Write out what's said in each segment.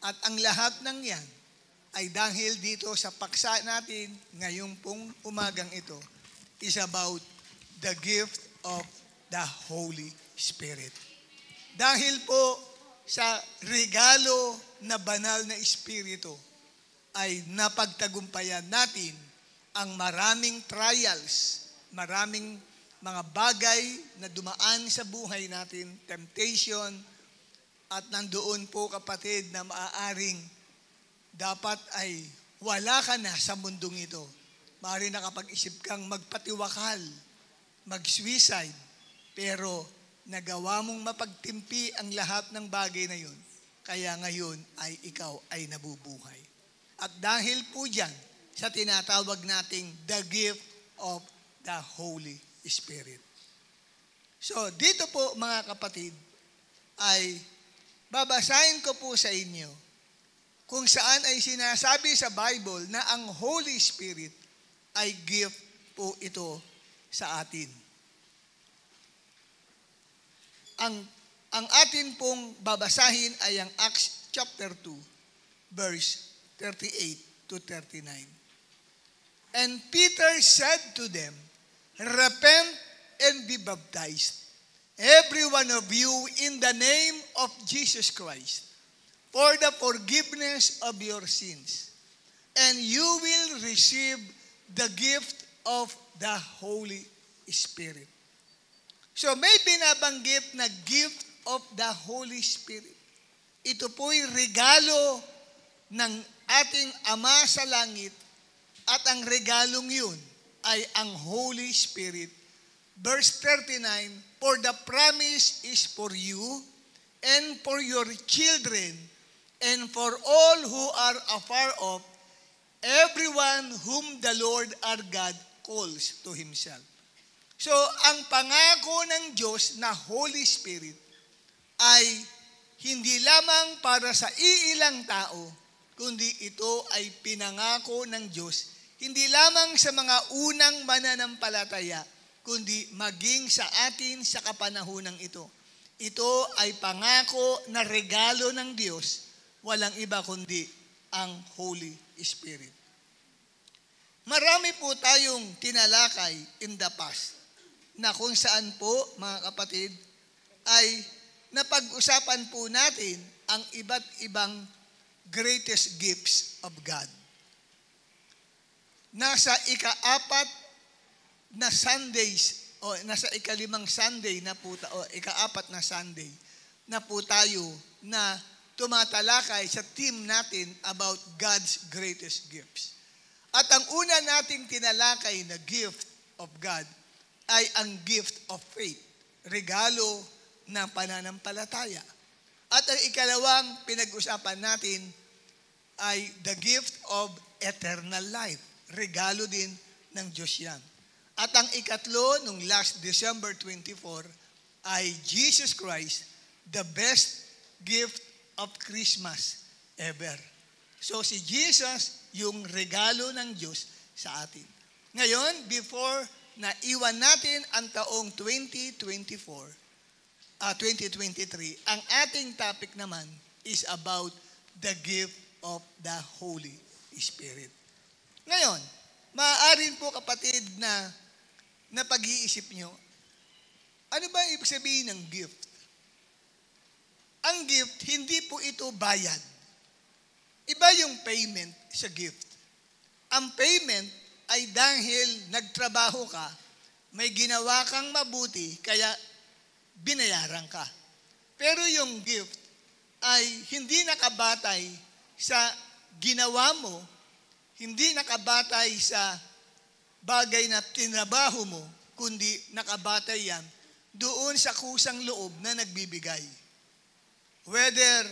At ang lahat ng yan ay dahil dito sa paksa natin ngayong pong umagang ito is about the gift of the Holy Spirit. Dahil po sa regalo na banal na Espiritu ay napagtagumpayan natin ang maraming trials, maraming mga bagay na dumaan sa buhay natin, temptation, at nandoon po kapatid na maaaring dapat ay wala ka na sa mundong ito. Maaari nakapag-isip kang magpatiwakal, mag-suicide, pero nagawa mong mapagtimpi ang lahat ng bagay na yun. Kaya ngayon ay ikaw ay nabubuhay. At dahil po dyan, sa tinatawag nating the gift of the Holy Spirit. So, dito po mga kapatid, ay babasahin ko po sa inyo kung saan ay sinasabi sa Bible na ang Holy Spirit ay gift po ito sa atin. Ang atin pong babasahin ay ang Acts chapter 2, verse 38 to 39. And Peter said to them, repent and be baptized, every one of you in the name of Jesus Christ, for the forgiveness of your sins, and you will receive the gift of the Holy Spirit. So may binabanggit na gift of the Holy Spirit. Ito po'y regalo ng ating Ama sa langit, at ang regalong yun ay ang Holy Spirit. Verse 39, for the promise is for you and for your children and for all who are afar off, everyone whom the Lord our God calls to Himself. So, ang pangako ng Diyos na Holy Spirit ay hindi lamang para sa iilang tao, kundi ito ay pinangako ng Diyos, hindi lamang sa mga unang mananampalataya, kundi maging sa atin sa kapanahonang ito. Ito ay pangako na regalo ng Diyos, walang iba kundi ang Holy Spirit. Marami po tayong tinalakay in the past na kung saan po, mga kapatid, ay napag-usapan po natin ang iba't ibang greatest gifts of God. Nasa ika-4 na Sundays, o nasa ika-5 Sunday na po, o ika-4 na Sunday na po tayo na tumatalakay sa team natin about God's greatest gifts. At ang una nating tinalakay na gift of God ay ang gift of faith, regalo ng pananampalataya. At ang ikalawang pinag-usapan natin ay the gift of eternal life, regalo din ng Diyos yan. At ang ikatlo, nung last December 24, ay Jesus Christ, the best gift of Christmas ever. So si Jesus, yung regalo ng Diyos sa atin. Ngayon, before na iwan natin ang taong 2023, ang ating topic naman is about the gift of the Holy Spirit. Ngayon, maaaring po kapatid na pag-iisip nyo, ano ba ibig sabihin ng gift? Ang gift, hindi po ito bayad. Iba yung payment sa gift. Ang payment ay dahil nagtrabaho ka, may ginawa kang mabuti, kaya binayaran ka. Pero yung gift ay hindi nakabatay sa ginawa mo, hindi nakabatay sa bagay na tinabaho mo, kundi nakabatay yan doon sa kusang loob na nagbibigay. Whether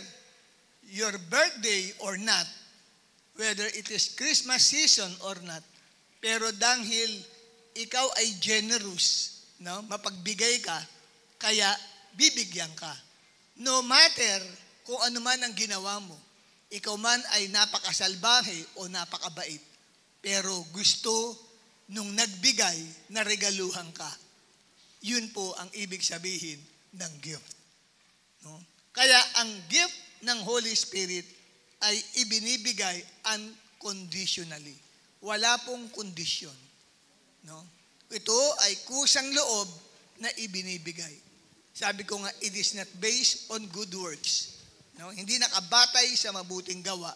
your birthday or not, whether it is Christmas season or not, pero dahil ikaw ay generous, no? Mapagbigay ka, kaya bibigyan ka. No matter kung ano man ang ginawa mo, ikaw man ay napakasalbahe o napakabait, pero gusto nung nagbigay na regaluhan ka. Yun po ang ibig sabihin ng gift. No? Kaya ang gift ng Holy Spirit ay ibinibigay unconditionally. Wala pong kondisyon. No? Ito ay kusang loob na ibinibigay. Sabi ko nga, it is not based on good works. No? Hindi nakabatay sa mabuting gawa.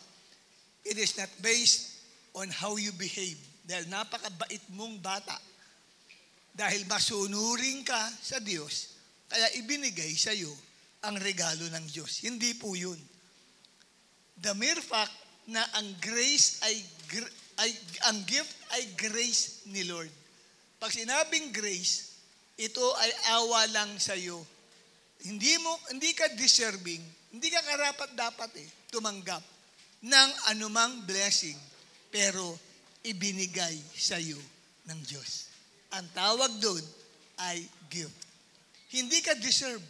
It is not based on how you behave. Dahil napakabait mong bata. Dahil masunuring ka sa Diyos, kaya ibinigay sa iyo ang regalo ng Diyos. Hindi po yun. The mere fact na ang grace ang gift ay grace ni Lord. Pag sinabing grace, ito ay awa lang sa iyo. Hindi ka deserving, hindi ka karapat-dapat tumanggap ng anumang blessing, pero ibinigay sa iyo ng Diyos. Ang tawag doon ay gift. Hindi ka deserve.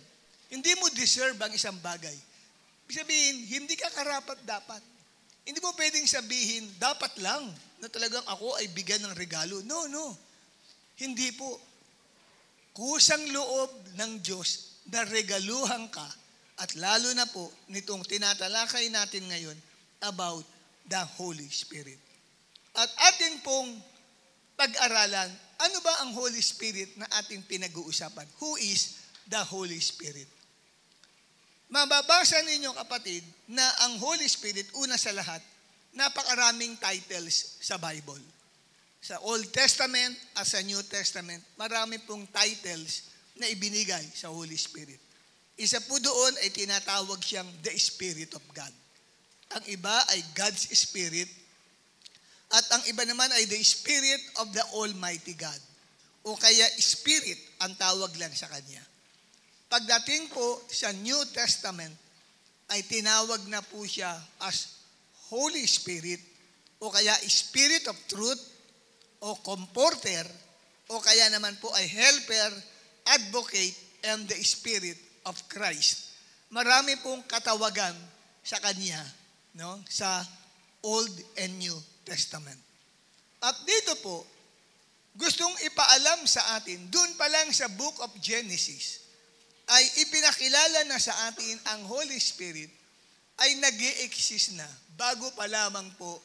Hindi mo deserve ang isang bagay. Ibig sabihin, hindi ka karapat-dapat. Hindi mo pwedeng sabihin, dapat lang na talagang ako ay bigyan ng regalo. No. Hindi po. Kusang loob ng Diyos na regaluhan ka, at lalo na po nitong tinatalakay natin ngayon about the Holy Spirit. At ating pong pag-aralan, ano ba ang Holy Spirit na ating pinag-uusapan? Who is the Holy Spirit? Mababasa ninyo, kapatid, na ang Holy Spirit, una sa lahat, napakaraming titles sa Bible. Sa Old Testament at sa New Testament, marami pong titles na ibinigay sa Holy Spirit. Isa po doon ay tinatawag siyang the Spirit of God. Ang iba ay God's Spirit, at ang iba naman ay the Spirit of the Almighty God. O kaya Spirit ang tawag lang sa Kanya. Pagdating po sa New Testament, ay tinawag na po siya as Holy Spirit, o kaya Spirit of Truth, o Comforter, o kaya naman po ay Helper, Advocate, and the Spirit of Christ. Marami pong katawagan sa Kanya, no? Sa Old and New Testament. At dito po, gustong ipaalam sa atin, dun pa lang sa Book of Genesis, ay ipinakilala na sa atin ang Holy Spirit ay nag-i-exist na bago pa lamang po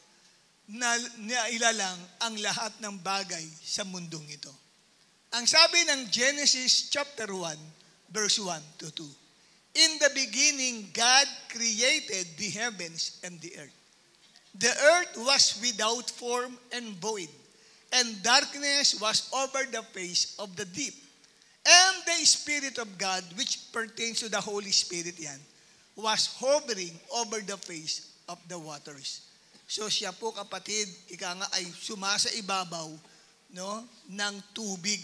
na nailalang ang lahat ng bagay sa mundong ito. Ang sabi ng Genesis chapter 1, verse 1 to 2, in the beginning, God created the heavens and the earth. The earth was without form and void, and darkness was over the face of the deep. And the Spirit of God, which pertains to the Holy Spirit yan, was hovering over the face of the waters. So siya po, kapatid, ika nga ay sumasa ibabaw, no, ng tubig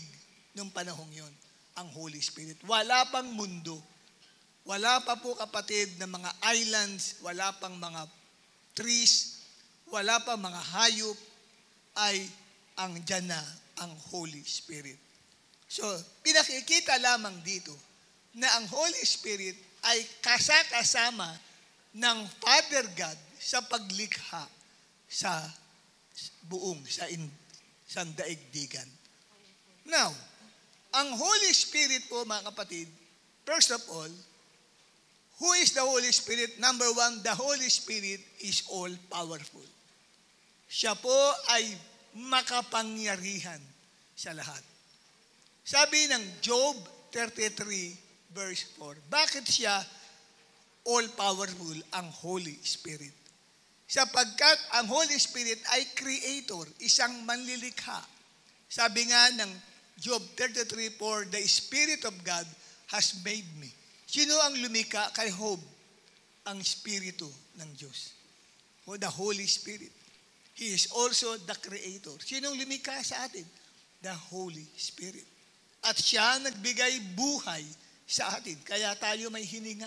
nung panahong yon, ang Holy Spirit. Wala pang mundo. Wala pa po, kapatid, ng mga islands, wala pang mga trees, wala pang mga hayop, ay ang dyan na ang Holy Spirit. So, pinakikita lamang dito na ang Holy Spirit ay kasakasama ng Father God sa paglikha sa buong, sa daigdigan. Now, ang Holy Spirit po, mga kapatid, first of all, who is the Holy Spirit? Number one, the Holy Spirit is all-powerful. Siya po ay makapangyarihan sa lahat. Sabi ng Job 33 verse 4, bakit siya all-powerful ang Holy Spirit? Sapagkat ang Holy Spirit ay creator, isang manlilikha. Sabi nga ng Job 33:4, the Spirit of God has made me. Sino ang lumikha kay Job? Ang Espiritu ng Diyos. O the Holy Spirit. He is also the creator. Sino ang lumikha sa atin? The Holy Spirit. At siya nagbigay buhay sa atin. Kaya tayo may hininga.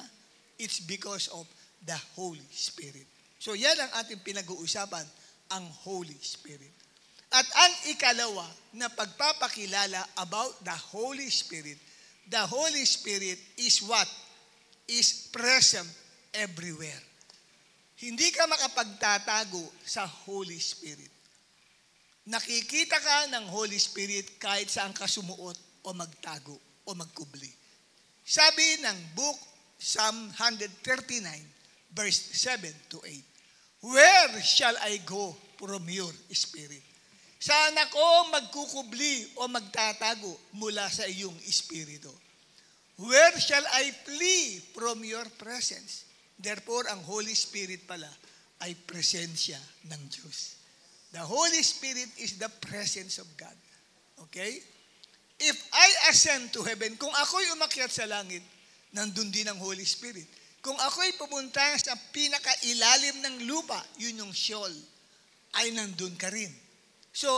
It's because of the Holy Spirit. So yan ang ating pinag-uusapan, ang Holy Spirit. At ang ikalawa na pagpapakilala about the Holy Spirit, the Holy Spirit is what? Is present everywhere. Hindi ka makapagtatago sa Holy Spirit. Nakikita ka ng Holy Spirit kahit saan ka sumuot o magtago o magkubli. Sabi ng book Psalm 139, verse 7 to 8, Where shall I go from your spirit? Saan ako magkukubli o magtatago mula sa iyong espiritu? Where shall I flee from your presence? Therefore, ang Holy Spirit pala ay presensya ng Diyos. The Holy Spirit is the presence of God. Okay? If I ascend to heaven, kung ako'y umakyat sa langit, nandun din ang Holy Spirit. Kung ako'y pumunta sa pinakailalim ng lupa, yun yung Sheol, ay nandun ka rin. So,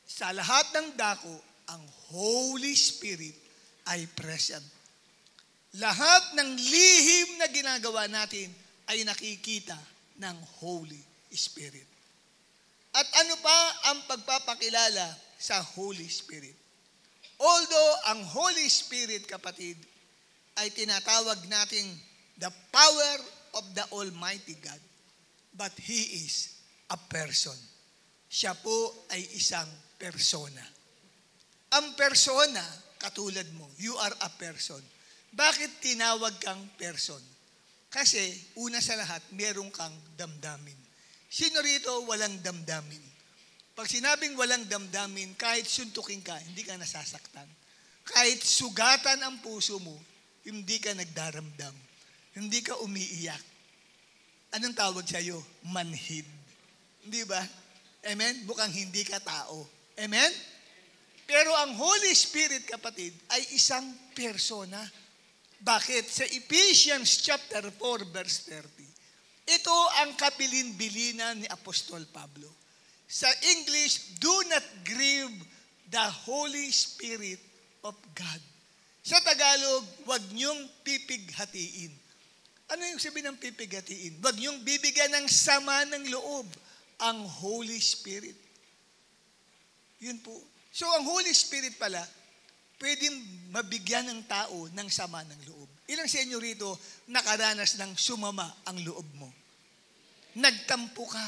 sa lahat ng dako, ang Holy Spirit ay present. Lahat ng lihim na ginagawa natin ay nakikita ng Holy Spirit. At ano pa ang pagpapakilala sa Holy Spirit? Although ang Holy Spirit, kapatid, ay tinatawag nating the power of the Almighty God, but He is a person. Siya po ay isang persona. Ang persona, katulad mo, you are a person. Bakit tinawag kang person? Kasi, una sa lahat, meron kang damdamin. Sino rito walang damdamin? Pag sinabing walang damdamin, kahit suntukin ka, hindi ka nasasaktan. Kahit sugatan ang puso mo, hindi ka nagdaramdam. Hindi ka umiiyak. Anong tawag sa'yo? Manhid. Hindi ba? Amen? Bukang hindi ka tao. Amen? Pero ang Holy Spirit, kapatid, ay isang persona. Bakit? Sa Ephesians chapter 4, verse 30, ito ang kabilin-bilinan ni Apostol Pablo. Sa English, do not grieve the Holy Spirit of God. Sa Tagalog, huwag niyong pipighatiin. Ano yung sabihin ng pipighatiin? Huwag niyong bibigyan ng sama ng loob ang Holy Spirit. Yun po. So, ang Holy Spirit pala, pwedeng mabigyan ng tao ng sama ng loob. Ilang sa inyo rito nakaranas ng sumama ang loob mo? Nagtampo ka.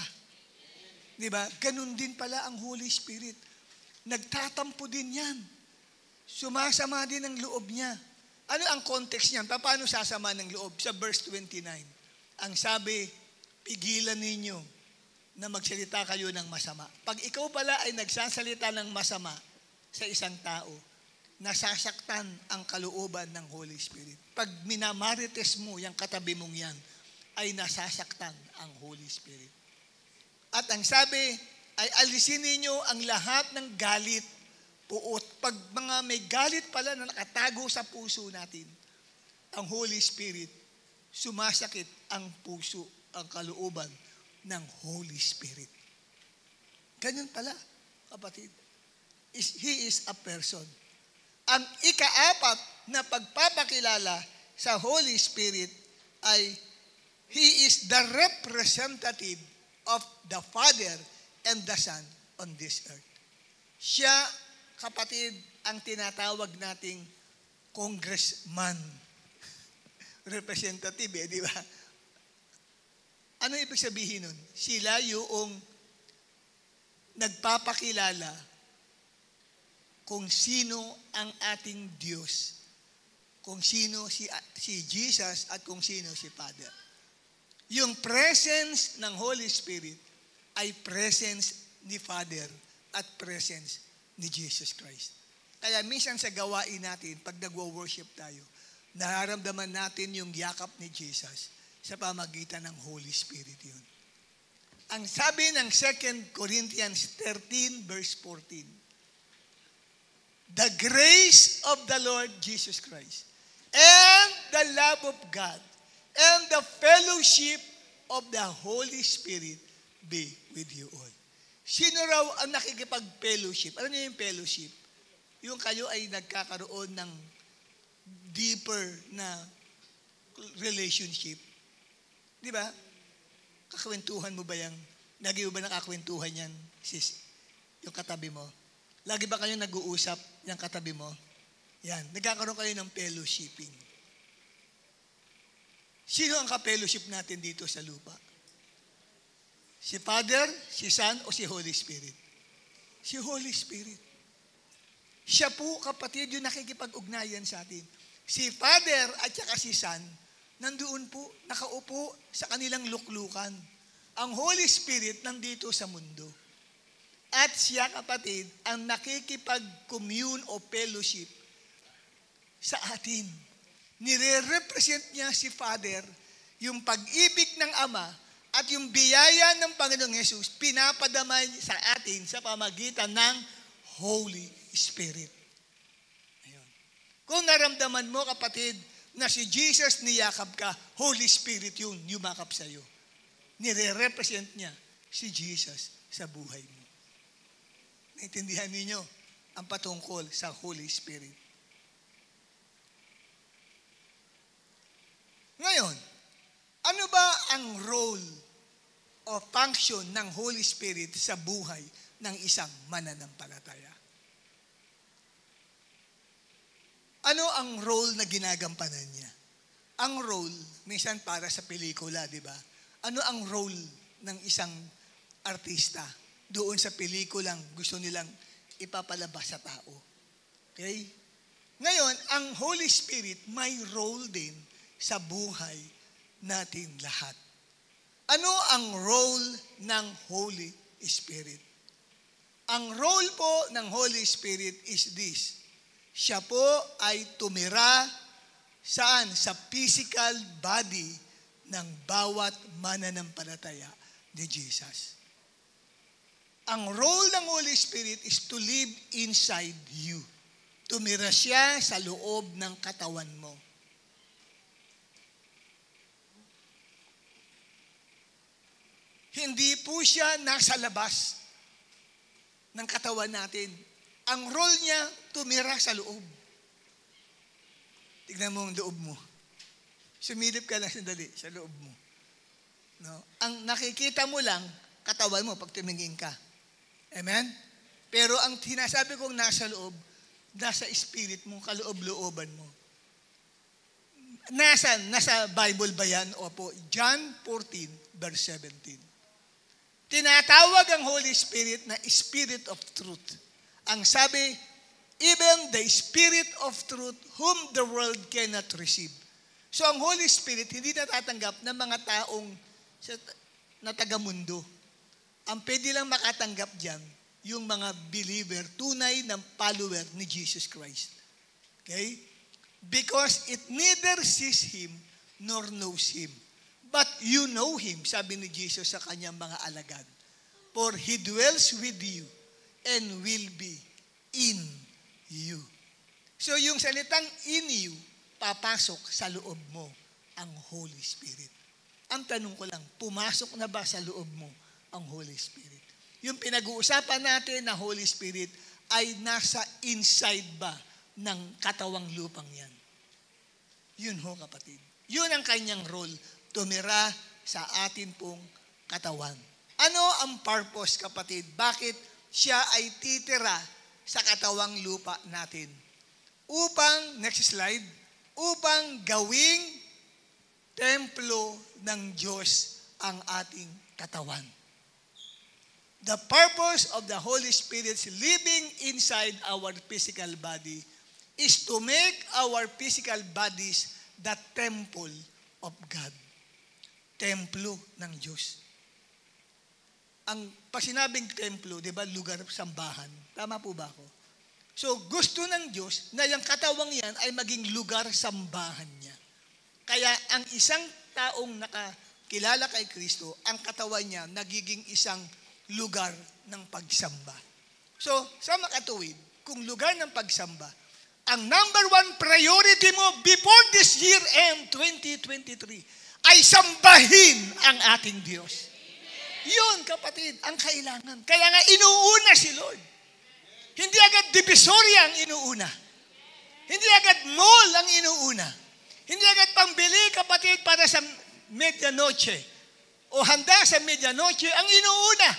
Di ba? Ganun din pala ang Holy Spirit. Nagtatampo din yan. Sumasama din ang loob niya. Ano ang context niyan? Paano sasama ng loob? Sa verse 29. Ang sabi, pigilan ninyo na magsalita kayo ng masama. Pag ikaw pala ay nagsasalita ng masama sa isang tao, nasasaktan ang kalooban ng Holy Spirit. Pag minamarites mo yung katabi mong yan, ay nasasaktan ang Holy Spirit. At ang sabi, ay alisin ninyo ang lahat ng galit, puot. Pag mga may galit pala na nakatago sa puso natin, ang Holy Spirit, sumasakit ang puso, ang kalooban ng Holy Spirit. Ganyan pala, kapatid. He is a person. Ang ikaapat na pagpapakilala sa Holy Spirit ay He is the representative of the Father and the Son on this earth. Siya, kapatid, ang tinatawag nating congressman. Representative, di ba? Ano ibig sabihin nun? Sila yung nagpapakilala kung sino ang ating Diyos, kung sino si Jesus at kung sino si Father. Yung presence ng Holy Spirit ay presence ni Father at presence ni Jesus Christ. Kaya minsan sa gawain natin, pag nagwo-worship tayo, nararamdaman natin yung yakap ni Jesus sa pamagitan ng Holy Spirit yun. Ang sabi ng 2 Corinthians 13 verse 14, the grace of the Lord Jesus Christ and the love of God and the fellowship of the Holy Spirit be with you all. Sino raw ang nakikipag-fellowship? Ano niyo yung fellowship? Yung kayo ay nagkakaroon ng deeper na relationship. Di ba? Kakwentuhan mo ba yan? Lagi mo ba nakakwentuhan yan, sis? Yung katabi mo? Lagi ba kayo nag-uusap yung katabi mo? Yan. Nagkakaroon kayo ng fellowshipping. Sino ang ka-fellowship natin dito sa lupa? Si Father, si Son, o si Holy Spirit? Si Holy Spirit. Siya po, kapatid, yung nakikipag-ugnayan sa atin. Si Father at saka si Son, nandoon po, nakaupo sa kanilang luklukan. Ang Holy Spirit nandito sa mundo. At siya, kapatid, ang nakikipag-commune o fellowship sa atin. Nire-represent niya si Father, yung pag-ibig ng Ama at yung biyaya ng Panginoong Jesus, pinapadama sa atin sa pamagitan ng Holy Spirit. Ayun. Kung naramdaman mo, kapatid, na si Jesus niyakap ka, Holy Spirit yun, yumakap sa iyo. Nire-represent niya si Jesus sa buhay mo. Naintindihan ninyo ang patungkol sa Holy Spirit. Ngayon, ano ba ang role o function ng Holy Spirit sa buhay ng isang mananampalataya? Ano ang role na ginagampanan niya? Ang role, minsan para sa pelikula, di ba? Ano ang role ng isang artista doon sa pelikulang gusto nilang ipapalabas sa tao? Okay? Ngayon, ang Holy Spirit may role din sa buhay natin lahat. Ano ang role ng Holy Spirit? Ang role po ng Holy Spirit is this. Siya po ay tumira saan? Sa physical body ng bawat mananampalataya ni Jesus. Ang role ng Holy Spirit is to live inside you. Tumira siya sa loob ng katawan mo. Hindi po siya nasa labas ng katawan natin. Ang role niya, tumira sa loob. Tignan mo ang loob mo. Sumilip ka lang sandali sa loob mo. No? Ang nakikita mo lang, katawan mo pag tumingin ka. Amen? Pero ang sinasabi kong nasa loob, nasa spirit mo, kaloob-looban mo. Nasa Bible ba yan? Opo, John 14, verse 17. Tinatawag ang Holy Spirit na Spirit of Truth. Ang sabi, even the Spirit of Truth whom the world cannot receive. So ang Holy Spirit hindi natatanggap ng mga taong na taga-mundo. Ang pwede lang makatanggap dyan, yung mga believer, tunay na follower ni Jesus Christ. Okay? Because it neither sees Him nor knows Him. But you know Him, sabi ni Jesus sa kanyang mga alagad. For He dwells with you and will be in you. So yung salitang in you, papasok sa loob mo ang Holy Spirit. Ang tanong ko lang, pumasok na ba sa loob mo ang Holy Spirit? Yung pinag-uusapan natin na Holy Spirit ay nasa inside ba ng katawang lupang yan? Yun ho, kapatid. Yun ang kanyang role, tumira sa atin pong katawan. Ano ang purpose, kapatid? Bakit siya ay titira sa katawang lupa natin? Upang, next slide, upang gawing templo ng Diyos ang ating katawan. The purpose of the Holy Spirit's living inside our physical body is to make our physical bodies the temple of God. Templo ng Diyos. Ang pag sinabing templo, di ba, lugar sambahan. Tama po ba ako? So, gusto ng Diyos na yung katawang yan ay maging lugar sambahan niya. Kaya ang isang taong nakakilala kay Kristo, ang katawan niya nagiging isang lugar ng pagsamba. So, sa makatuwid, kung lugar ng pagsamba, ang number one priority mo before this year end 2023 ay sambahin ang ating Diyos. Yun, kapatid, ang kailangan. Kaya nga inuuna si Lord. Hindi agad divisoria ang inuuna. Hindi agad mall ang inuuna. Hindi agad pambili, kapatid, para sa medianoche o handa sa medianoche ang inuuna.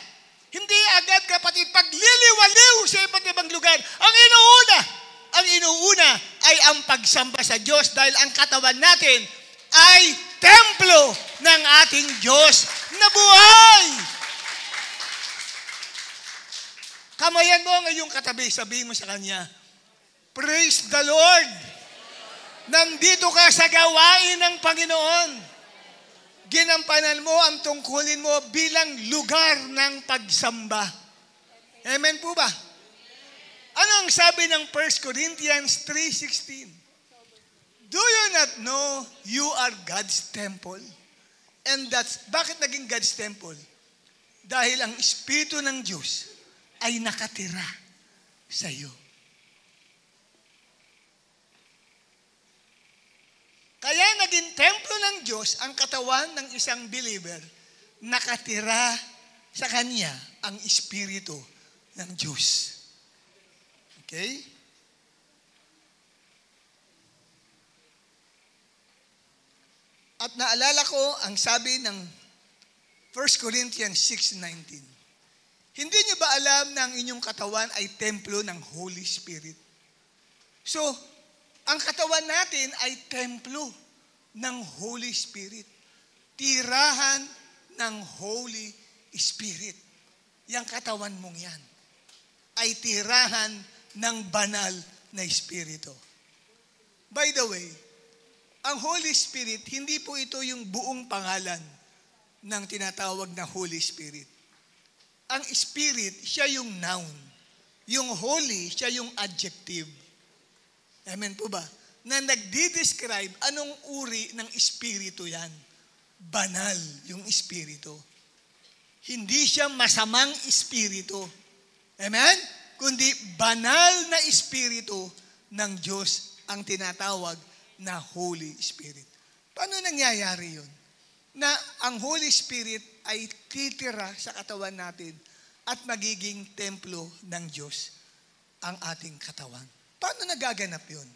Hindi agad, kapatid, pagliliwaliw sa iba't ibang lugar. Ang inuuna ay ang pagsamba sa Diyos dahil ang katawan natin ay templo ng ating Diyos na buhay. Kamayan mo ang iyong katabi, sabihin mo sa kanya, praise the Lord. Nandito ka sa gawain ng Panginoon. Ginampanan mo ang tungkulin mo bilang lugar ng pagsamba. Amen po ba? Ano ang sabi ng 1 Corinthians 3:16? Do you not know you are God's temple? And bakit naging God's temple? Dahil ang Espiritu ng Diyos ay nakatira sa iyo. Kaya naging templo ng Diyos ang katawan ng isang believer, nakatira sa kanya ang Espiritu ng Diyos. Okay? At naalala ko ang sabi ng 1 Corinthians 6:19. Hindi niyo ba alam na ang inyong katawan ay templo ng Holy Spirit? So, ang katawan natin ay templo ng Holy Spirit. Tirahan ng Holy Spirit. Yang katawan mong yan ay tirahan ng banal na Espiritu. By the way, ang Holy Spirit, hindi po ito yung buong pangalan ng tinatawag na Holy Spirit. Ang Spirit, siya yung noun. Yung Holy, siya yung adjective. Amen po ba? Na nagdi-describe anong uri ng Espiritu yan. Banal yung Espiritu. Hindi siya masamang Espiritu. Amen? Kundi banal na Espiritu ng Diyos ang tinatawag na Holy Spirit. Paano nangyayari yun? Na ang Holy Spirit ay titira sa katawan natin at magiging templo ng Diyos ang ating katawan. Paano nagaganap yun?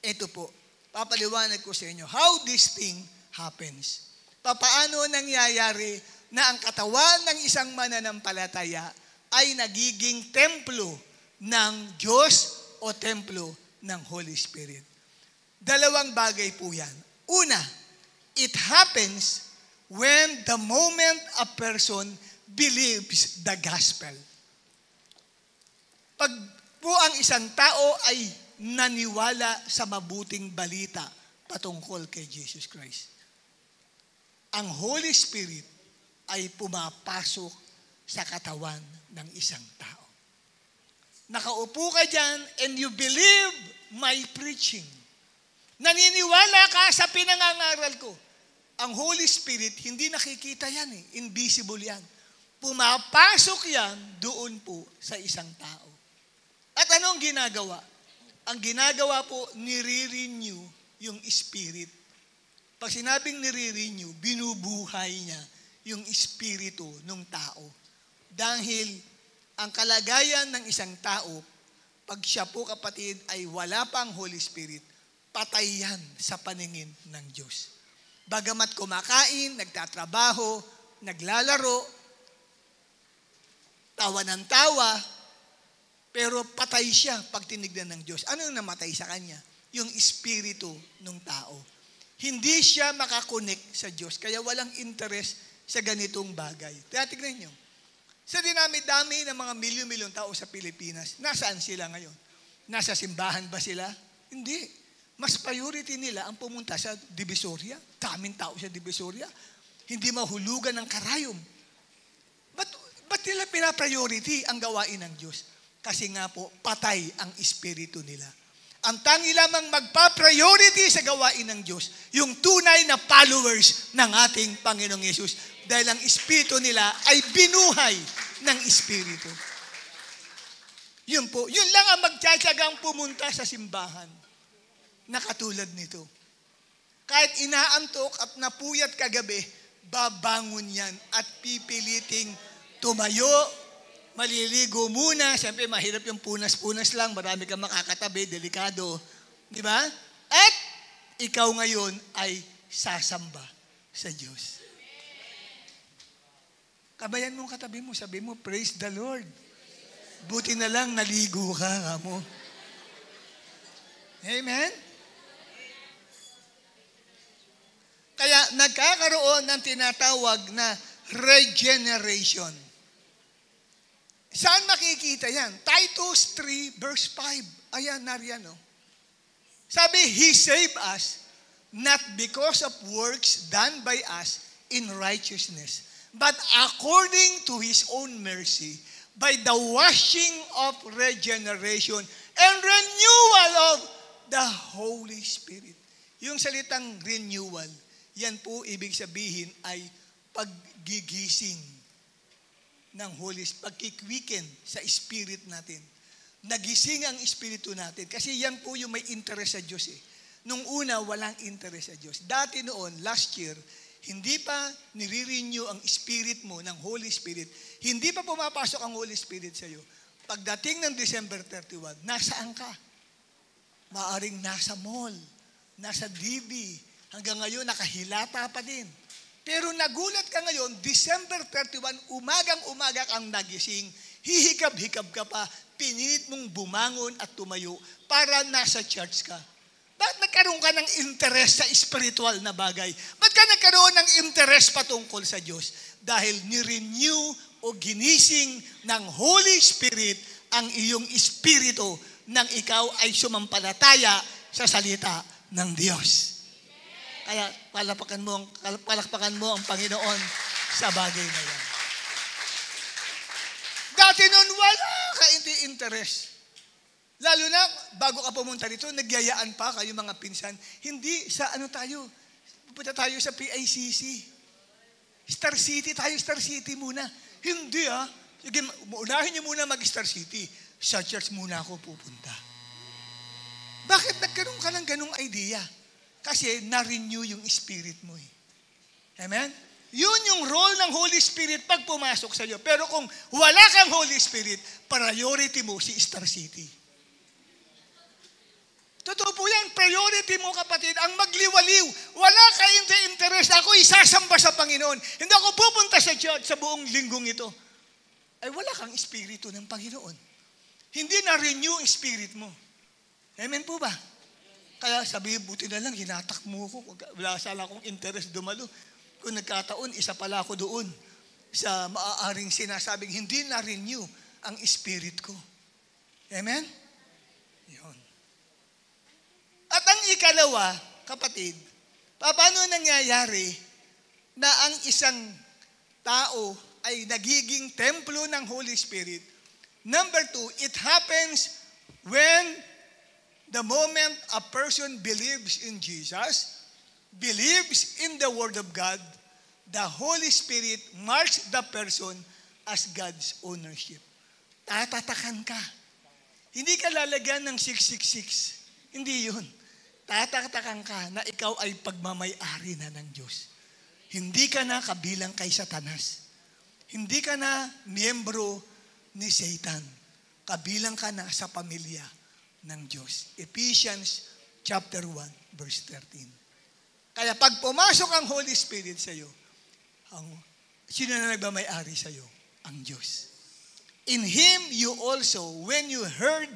Ito po, papaliwanag ko sa inyo how this thing happens. Paano nangyayari na ang katawan ng isang mananampalataya ay nagiging templo ng Diyos o templo ng Holy Spirit. Dalawang bagay po yan. Una, it happens when the moment a person believes the gospel. Pag po ang isang tao ay naniwala sa mabuting balita patungkol kay Jesus Christ, ang Holy Spirit ay pumapasok sa katawan ng isang tao. Nakaupo ka dyan and you believe my preaching. Naniniwala ka sa pinangangaral ko. Ang Holy Spirit, hindi nakikita yan eh. Invisible yan. Pumapasok yan doon po sa isang tao. At anong ginagawa? Ang ginagawa po, nire-renew yung spirit. Pag sinabing nire-renew, binubuhay niya yung espiritu ng tao. Dahil ang kalagayan ng isang tao, pag siya po kapatid ay wala pang Holy Spirit, patay yan sa paningin ng Diyos. Bagamat kumakain, nagtatrabaho, naglalaro, tawa ng tawa, pero patay siya pag tinignan ng Diyos. Ano yung namatay sa kanya? Yung espiritu ng tao. Hindi siya makakonek sa Diyos, kaya walang interest sa ganitong bagay. Kaya tignan nyo, sa dinami-dami ng mga milyon-milyong tao sa Pilipinas, nasaan sila ngayon? Nasa simbahan ba sila? Hindi. Mas priority nila ang pumunta sa Divisoria. Daming tao sa Divisoria. Hindi mahulugan ng karayom. Ba't nila pinapriority ang gawain ng Diyos? Kasi nga po, patay ang espiritu nila. Ang tangi lamang magpa-priority sa gawain ng Diyos, yung tunay na followers ng ating Panginoong Yesus. Dahil ang espiritu nila ay binuhay ng espiritu. Yun po. Yun lang ang magtsatsagang pumunta sa simbahan na katulad nito. Kahit inaantok at napuyat kagabi, babangon yan at pipiliting tumayo, maliligo muna. Siyempre, mahirap yung punas-punas lang. Marami kang makakatabi, delikado. Di ba? At ikaw ngayon ay sasamba sa Diyos. Kabayan mong katabi mo, sabi mo, praise the Lord. Buti na lang, naligo ka mo. Amen? Kaya nagkakaroon ng tinatawag na regeneration. Saan makikita yan? Titus 3 verse 5. Ayan, nariyan. No? Sabi, He saved us not because of works done by us in righteousness, but according to His own mercy, by the washing of regeneration and renewal of the Holy Spirit. Yung salitang renewal, yan po ibig sabihin ay paggigising ng Holy Spirit, pagkikwiken sa spirit natin. Nagising ang espiritu natin. Kasi yan po yung may interest sa Diyos eh. Nung una, walang interest sa Diyos. Dati noon, last year, hindi pa nire-renew ang spirit mo ng Holy Spirit. Hindi pa pumapasok ang Holy Spirit sa iyo. Pagdating ng December 31, nasaan ka? Maaring nasa mall, nasa DB, hanggang ngayon nakahilata pa din. Pero nagulat ka ngayon, December 31, umagang-umaga kang nagising, hihikab-hikab ka pa, pinilit mong bumangon at tumayo para nasa church ka. Bakit nagkaroon ka ng interest sa spiritual na bagay? Bakit ka nagkaroon ng interest patungkol sa Diyos? Dahil ni-renew o ginising ng Holy Spirit ang iyong espiritu nang ikaw ay sumampalataya sa salita ng Diyos. Kaya palakpakan mo ang Panginoon sa bagay na yan. Dati noon, wala ka interest. Lalo na, bago ka pumunta dito, nagyayaan pa kayo mga pinsan. Hindi sa tayo. Pupunta tayo sa PICC. Star City tayo, Star City muna. Hindi Sige, unahin niyo muna mag-Star City. Sa church muna ako pupunta. Bakit nagkaroon ka ng ganong idea? Kasi na-renew yung spirit mo eh. Amen? Yun yung role ng Holy Spirit pag pumasok sa iyo. Pero kung wala kang Holy Spirit, priority mo si Star City. Totoo po yan, priority mo kapatid, ang magliwaliw. Wala ka interest, ako isasamba sa Panginoon. Hindi ako pupunta sa church sa buong linggong ito. Ay wala kang espiritu ng Panginoon. Hindi na-renew ang spirit mo. Amen po ba? Kaya sabi, buti na lang, hinatak mo ko. Wala sana akong interest dumalo. Kung nagkataon, isa pala ako doon sa maaaring sinasabing hindi na-renew ang spirit ko. Amen? Yun. At ang ikalawa, kapatid, paano nangyayari na ang isang tao ay nagiging templo ng Holy Spirit? Number 2, it happens when the moment a person believes in Jesus, believes in the Word of God, the Holy Spirit marks the person as God's ownership. Tatatakan ka. Hindi ka lalagyan ng 666. Hindi yun. Tatatakan ka na ikaw ay pagmamay-ari na ng Diyos. Hindi ka na kabilang kay Satanas. Hindi ka na miyembro ni Satan. Kabilang ka na sa pamilya ng Diyos. Ephesians chapter 1, verse 13. Kaya pag pumasok ang Holy Spirit sa iyo, sino na nagmamay-ari sa iyo? Ang Diyos. In Him you also, when you heard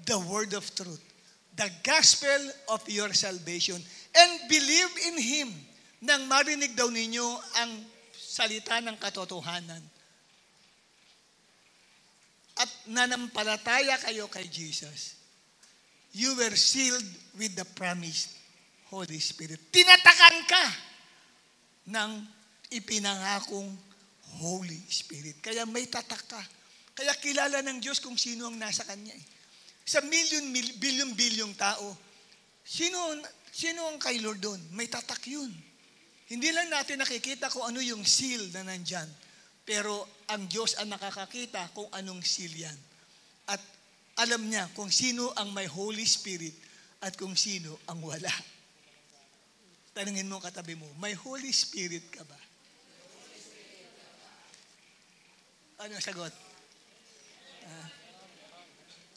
the word of truth, the gospel of your salvation, and believe in Him, nang marinig daw ninyo ang salita ng katotohanan, at nanampalataya kayo kay Jesus, you were sealed with the promised Holy Spirit. Tinatakan ka ng ipinangakong Holy Spirit. Kaya may tatak ka. Kaya kilala ng Diyos kung sino ang nasa Kanya. Sa bilyong tao, sino ang kay Lord doon? May tatak yun. Hindi lang natin nakikita kung ano yung seal na nandyan. Pero ang Diyos ang nakakakita kung anong seal yan. At alam niya kung sino ang may Holy Spirit at kung sino ang wala. Tanungin mo katabi mo, may Holy Spirit ka ba? Ano ang sagot?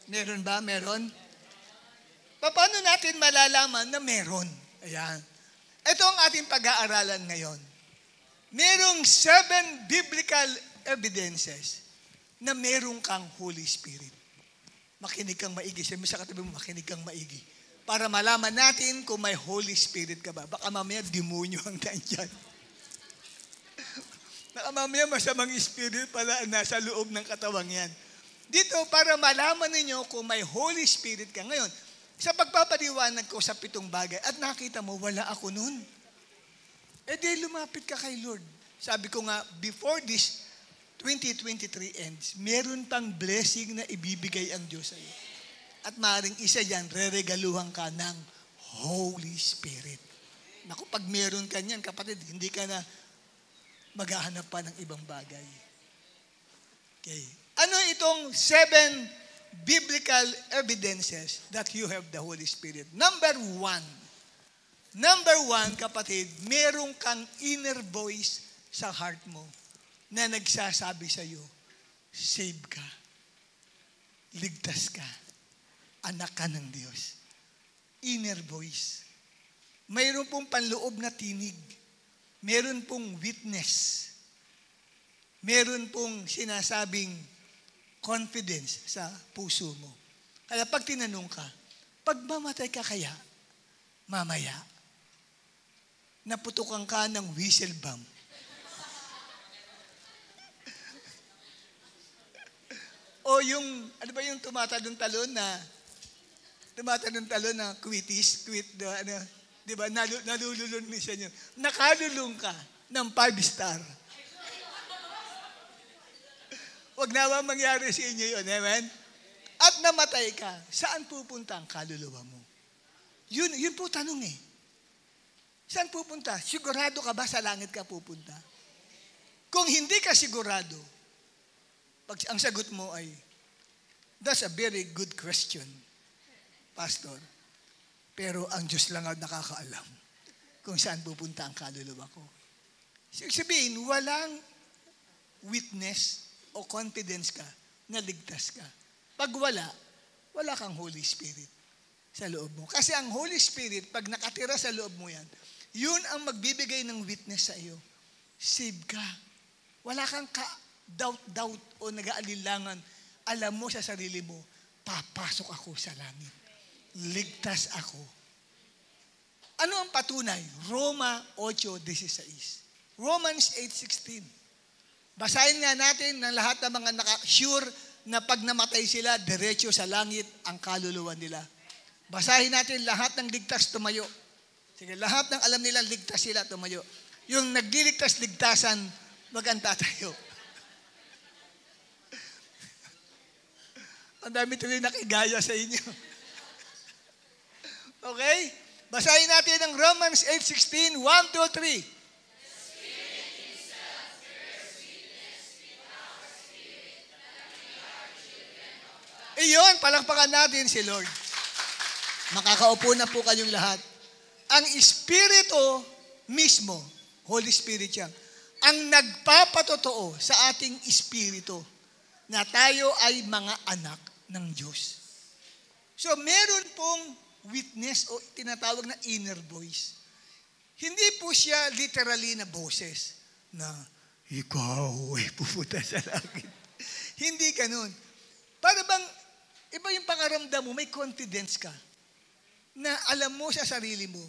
Meron ba? Meron? Paano natin malalaman na meron? Ayan. Ito ang ating pag-aaralan ngayon. Merong 7 biblical evidences na merong kang Holy Spirit. Makinig kang maigi. Sabi sa katabi mo, makinig kang maigi. Para malaman natin kung may Holy Spirit ka ba. Baka mamaya demonyo ang nandyan. Baka mamaya masamang spirit pala nasa loob ng katawang yan. Dito, para malaman ninyo kung may Holy Spirit ka. Ngayon, sa pagpapaliwanag ko sa 7 bagay, at nakita mo, wala ako nun. di lumapit ka kay Lord. Sabi ko nga, before this 2023 ends, meron pang blessing na ibibigay ang Diyos sa iyo. At maaaring isa yan, reregaluhan ka ng Holy Spirit. Naku, pag meron ka niyan, kapatid, hindi ka na maghahanap pa ng ibang bagay. Okay. Ano itong 7 biblical evidences that you have the Holy Spirit? Number one, kapatid, meron kang inner voice sa heart mo na nagsasabi sa iyo, save ka, ligtas ka, anak ka ng Diyos. Inner voice. Mayroon pong panloob na tinig. Meron pong witness. Meron pong sinasabing confidence sa puso mo. Kaya pag tinanong ka, pag mamatay ka kaya, mamaya, naputukan ka ng whistle bomb. O yung, ano ba yung tumatalon-talon na quitis, di ba, nalululun minsan yun. Nakalulung ka ng 5 star. Huwag naman mangyari sa inyo yun, amen? At namatay ka, saan pupunta ang kaluluwa mo? Yun po tanong eh. Saan pupunta? Sigurado ka ba sa langit ka pupunta? Kung hindi ka sigurado, pag ang sagot mo ay, that's a very good question, Pastor. Pero ang Diyos lang ang nakakaalam kung saan pupunta ang kaluluwa ko. Sabihin, walang witness o confidence ka na ligtas ka. Pag wala kang Holy Spirit sa loob mo. Kasi ang Holy Spirit, pag nakatira sa loob mo yan, yun ang magbibigay ng witness sa iyo. Save ka. Wala kang doubt o nag-aalilangan. Alam mo sa sarili mo, papasok ako sa langit. Ligtas ako. Ano ang patunay? Roma 8:16. Romans 8:16. Basahin nga natin ng lahat ng mga sure na pag namatay sila, diretso sa langit ang kaluluwa nila. Basahin natin lahat ng ligtas tumayo. Sige, lahat ng alam nila ligtas sila tumayo. Yung nagliligtas-ligtasan, maganda tayo. Ang dami tuloy nakigaya sa inyo. Okay? Basahin natin ang Romans 8:16, 1, 2, 3. Iyon, palakpakan natin si Lord. Makakaupo na po kayong lahat. Ang Espiritu mismo, Holy Spirit yan, ang nagpapatotoo sa ating Espiritu na tayo ay mga anak ng Diyos. So, meron pong witness o tinatawag na inner voice. Hindi po siya literally na boses na ikaw ay pupunta sa langit. Hindi ganun. Para bang, iba yung pangaramdam mo, may confidence ka na alam mo sa sarili mo,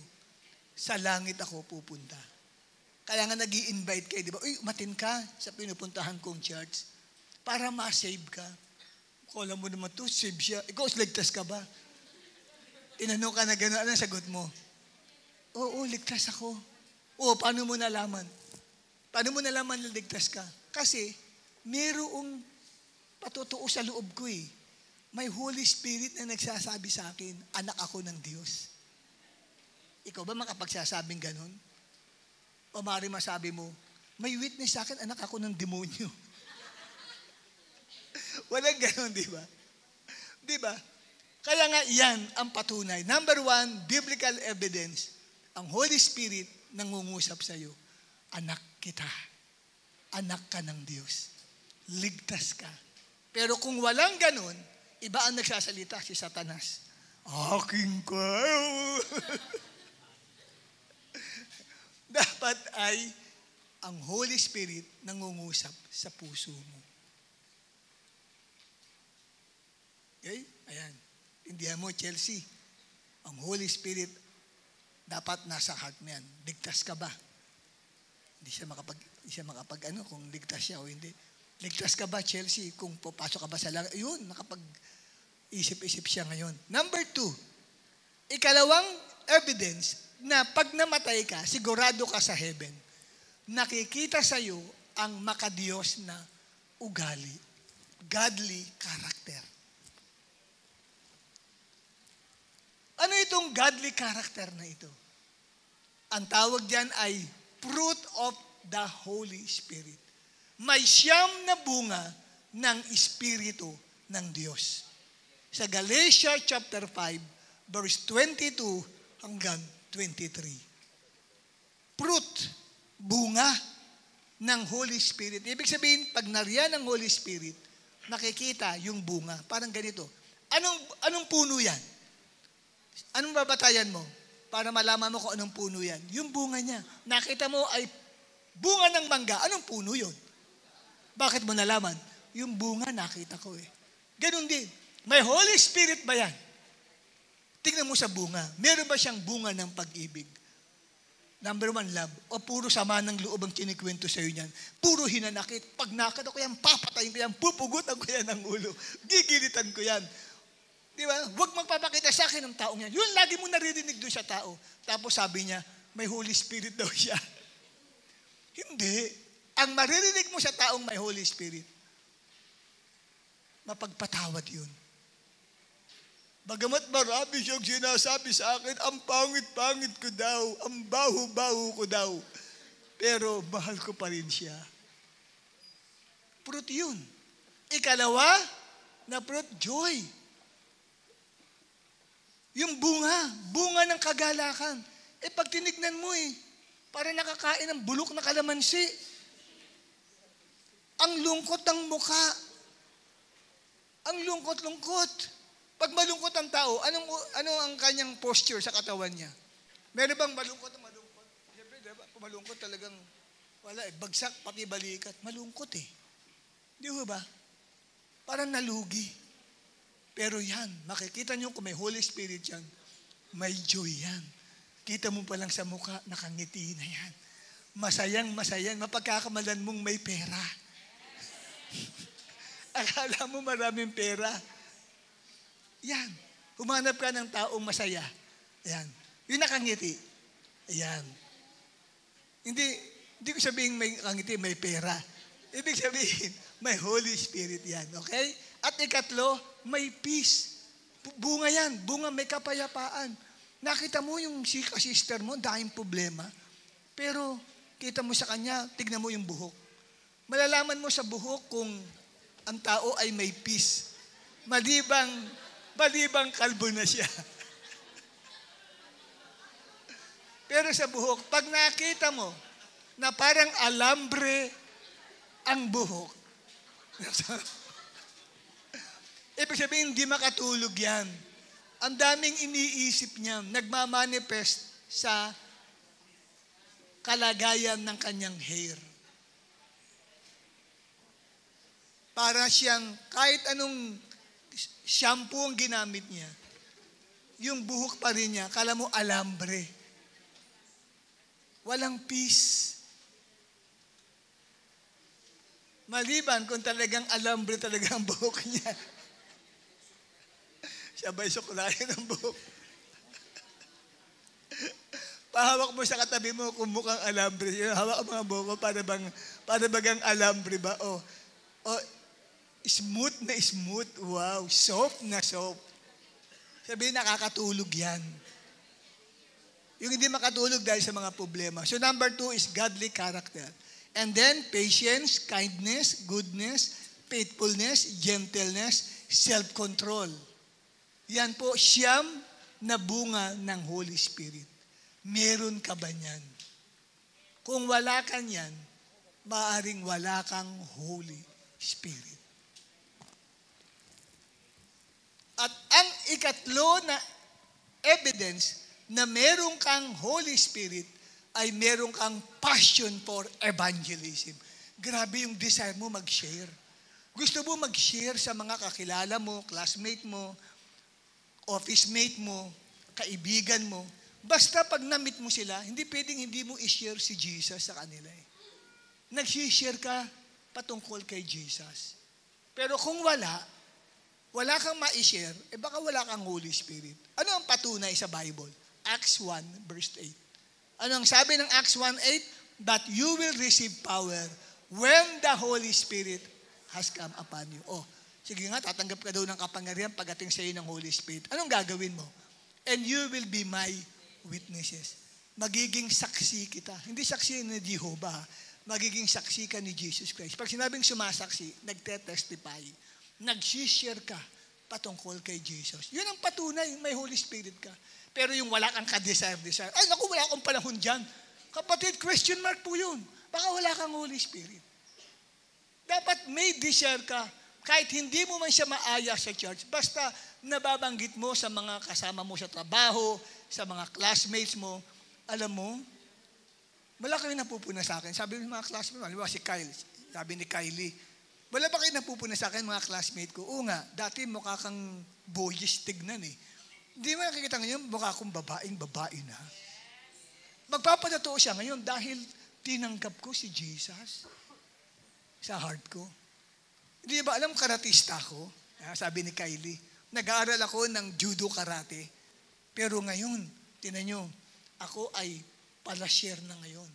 sa langit ako pupunta. Kaya nga nag-i-invite kayo, di ba? Uy, umatin ka sa pinupuntahan kong church para ma-save ka. Kala mo naman to, save siya. Ikaw, ligtas ka ba? Tinanong ka na gano'n, anong sagot mo? Oo, ligtas ako. Oo, paano mo nalaman? Paano mo nalaman na ligtas ka? Kasi, mayroong patotoo sa loob ko eh. May Holy Spirit na nagsasabi sa akin, anak ako ng Diyos. Ikaw ba makapagsasabing ganun? O maaari masabi mo, may witness sa akin, anak ako ng demonyo. Walang ganun, di ba? Di ba? Kaya nga yan ang patunay. Number 1, biblical evidence. Ang Holy Spirit nangungusap sa iyo, anak kita. Anak ka ng Diyos. Ligtas ka. Pero kung walang ganun, iba ang nagsasalita, si Satanas. Aking ka. Dapat ay ang Holy Spirit nangungusap sa puso mo. Okay? Ayan. Indihan mo, Chelsea. Ang Holy Spirit dapat nasa heart mo yan. Ligtas ka ba? Hindi siya makapag kung ligtas siya o hindi. Ligtas ka ba, Chelsea? Kung papasok ka ba sa langit? Yun, nakapag-isip-isip siya ngayon. Number 2, ikalawang evidence na pag namatay ka, sigurado ka sa heaven. Nakikita sa iyo ang makadiyos na ugali. Godly character. Ano itong godly character na ito? Ang tawag diyan ay fruit of the Holy Spirit. May 9 na bunga ng Espiritu ng Diyos. Sa Galatians chapter 5, verse 22 hanggang 23. Fruit, bunga ng Holy Spirit. Ibig sabihin, pag nariyan ng Holy Spirit, nakikita yung bunga. Parang ganito. Anong puno yan? Anong babatayan mo? Para malaman mo kung anong puno yan. Yung bunga niya. Nakita mo ay bunga ng mangga. Anong puno yun? Bakit mo nalaman? Yung bunga nakita ko eh. Ganun din. May Holy Spirit ba yan? Tingnan mo sa bunga. Meron ba siyang bunga ng pag-ibig? Number 1, love. O puro sama ng loob ang kinikwento sa iyo niyan. Puro hinanakit. Pag nakita ko yan, papatayin ko yan, pupugutan ko yan ng ulo. Gigilitan ko yan. Di ba? Huwag magpapakita sa akin ng taong yan. Yun, lagi mo naririnig doon sa tao. Tapos sabi niya, may Holy Spirit daw siya. Hindi. Ang maririnig mo sa taong may Holy Spirit, mapagpatawad yun. Bagamat marami siyang sinasabi sa akin, ang pangit-pangit ko daw, ang baho-baho ko daw. Pero mahal ko pa rin siya. Fruit yun. Ikalawa, na fruit, joy. Yung bunga ng kagalakan. Pag tinignan mo para nakakain ng bulok na kalamansi. Ang lungkot ng mukha. Ang lungkot-lungkot. Pag malungkot ang tao, ano ang kanyang posture sa katawan niya? Meron bang malungkot na malungkot? Siyempre, diba? Kung malungkot talagang, wala bagsak, pati balikat. Malungkot Di ba? Parang nalugi. Pero yan, makikita niyo kung may Holy Spirit yan, may joy yan. Kita mo pa lang sa mukha, nakangiti na yan. Masayang, mapagkakamalan mong may pera. Akala mo maraming pera. Yan. Humanap ka ng taong masaya. Yan. Yung nakangiti. Ayan. Hindi ko sabihin may nakangiti, may pera. Ibig sabihin, may Holy Spirit yan. Okay? At ikatlo, may peace. Bunga yan. Bunga, may kapayapaan. Nakita mo yung sister mo, dahil problema. Pero, kita mo sa kanya, tignan mo yung buhok. Malalaman mo sa buhok kung ang tao ay may peace. Malibang kalbo na siya. Pero sa buhok, pag nakita mo na parang alambre ang buhok, ibig sabihin, hindi makatulog yan. Ang daming iniisip niya, nagmamanifest sa kalagayan ng kanyang hair. Para siyang, kahit anong shampoo ang ginamit niya, yung buhok pa rin niya, kala mo alambre. Walang peace. Maliban kung talagang alambre talaga ang buhok niya. Sabay suklayin ang buhok. Pahawak mo sa katabi mo kung mukhang alambre. Hawak ang mga buhok mo para bagang alambre ba? Smooth na smooth. Wow, soft na soft. Sabihin, nakakatulog yan. Yung hindi makatulog dahil sa mga problema. So number 2 is godly character. And then, patience, kindness, goodness, faithfulness, gentleness, self-control. Yan po, 9 na bunga ng Holy Spirit. Meron ka ba niyan? Kung wala ka niyan, maaaring wala kang Holy Spirit. At ang ikatlo na evidence na meron kang Holy Spirit ay meron kang passion for evangelism. Grabe yung desire mo mag-share. Gusto mo mag-share sa mga kakilala mo, classmate mo, office mate mo, kaibigan mo. Basta pag na-meet mo sila, hindi pwedeng hindi mo i-share si Jesus sa kanila. Nag-share ka patungkol kay Jesus. Pero kung wala kang ma-share, baka wala kang Holy Spirit. Ano ang patunay sa Bible? Acts 1, verse 8. Ano ang sabi ng Acts 1:8? But you will receive power when the Holy Spirit has come upon you. Oh, sige nga, tatanggap ka daw ng kapangyarihan pagdating sa iyo ng Holy Spirit. Anong gagawin mo? And you will be my witnesses. Magiging saksi kita. Hindi saksi ni Jehovah. Magiging saksi ka ni Jesus Christ. Pag sinabing sumasaksi, nagte-testify. Nag-share ka patungkol kay Jesus. Yun ang patunay, may Holy Spirit ka. Pero yung wala kang ka-desire, ay naku, wala akong panahon dyan. Kapatid, question mark po yun. Baka wala kang Holy Spirit. Dapat may desire ka. Kahit hindi mo man siya maaya sa church, basta nababanggit mo sa mga kasama mo sa trabaho, sa mga classmates mo, alam mo, wala kayo napupuna sa akin. Sabi ng mga classmates, alam mo si Kyle, sabi ni Kylie, wala ba kayo napupuna sa akin mga classmate ko? Oo nga, dati mukha kang boyish tignan eh. Hindi mo nakikita ngayon, mukha akong babae na. Magpapatotoo siya ngayon dahil tinanggap ko si Jesus sa heart ko. Hindi ba alam, karatista ko? Sabi ni Kylie, nag-aaral ako ng judo karate. Pero ngayon, tinan nyo, ako ay palasyer na ngayon.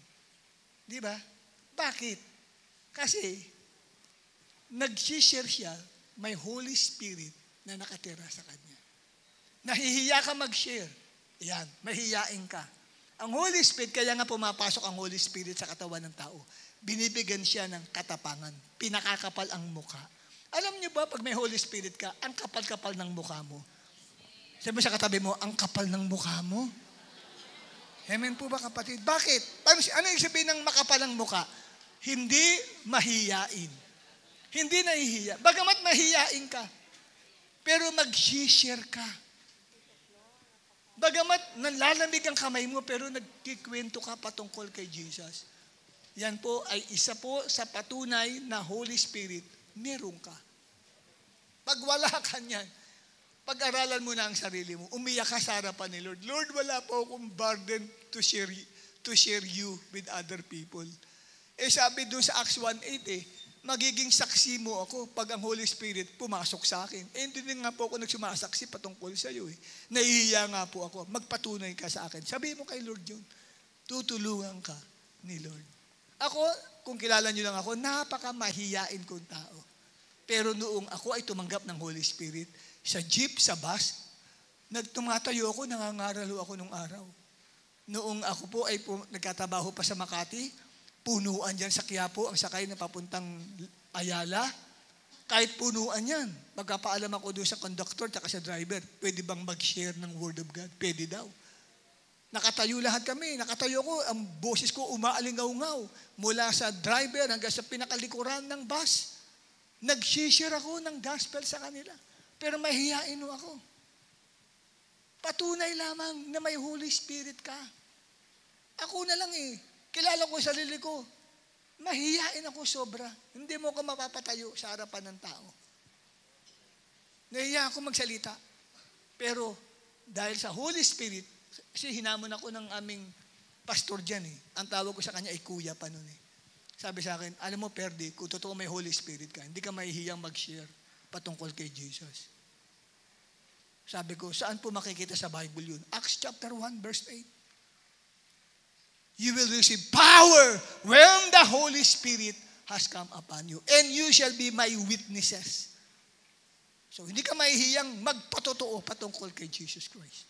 Di ba? Bakit? Kasi, nag-share siya, may Holy Spirit na nakatira sa kanya. Nahihiya ka mag-share. Yan, mahihiyain ka. Ang Holy Spirit, kaya nga pumapasok ang Holy Spirit sa katawan ng tao. Binibigyan siya ng katapangan. Pinakakapal ang mukha. Alam niyo ba, pag may Holy Spirit ka, ang kapal-kapal ng mukha mo. Sabi mo sa katabi mo, ang kapal ng mukha mo. Amen po ba, kapatid? Bakit? Ano yung sabihin ng makapal ang mukha? Hindi mahiyain. Hindi nahihiya. Bagamat mahiyain ka, pero mag-share ka. Bagamat nalalamig ang kamay mo, pero nagkikwento ka patungkol kay Jesus. Yan po ay isa po sa patunay na Holy Spirit, meron ka. Pag wala ka niyan, pag-aralan mo na ang sarili mo, umiyak ka sa harapan ni Lord. Lord, wala po akong burden to share you with other people. Sabi doon sa Acts 1:8 magiging saksi mo ako pag ang Holy Spirit pumasok sa akin. Hindi din nga po ako nagsumasaksi patungkol sa iyo. Nahihiya nga po ako. Magpatunay ka sa akin. Sabihin mo kay Lord yun. Tutulungan ka ni Lord. Ako, kung kilala niyo lang ako, napaka-mahiyain kong tao. Pero noong ako ay tumanggap ng Holy Spirit, sa jeep, sa bus, tumatayo ako, nangangaralo ako nung araw. Noong ako po ay nagkatabaho pa sa Makati, punuan dyan sa Quiapo, ang sakay na papuntang Ayala. Kahit punuan yan, magpapaalam ako doon sa conductor at sa driver, pwede bang mag-share ng Word of God? Pwede daw. Nakatayo lahat kami. Nakatayo ko, ang boses ko umaalingaw-ngaw mula sa driver hanggang sa pinakalikuran ng bus. Nag-share ako ng gospel sa kanila. Pero mahihiyain ako. Patunay lamang na may Holy Spirit ka. Ako na lang kilala ko sarili ko. Mahihiyain ako sobra. Hindi mo ko mapapatayo sa harapan ng tao. Nahihiya ako magsalita. Pero dahil sa Holy Spirit, kasi hinamon ako ng aming pastor dyan Ang tawag ko sa kanya ay kuya pa nun Sabi sa akin, alam mo Perdi, kung totoo may Holy Spirit ka, hindi ka mahihiyang mag-share patungkol kay Jesus. Sabi ko, saan po makikita sa Bible yun? Acts chapter 1 verse 8. You will receive power when the Holy Spirit has come upon you. And you shall be my witnesses. So, hindi ka mahihiyang magpatotoo patungkol kay Jesus Christ.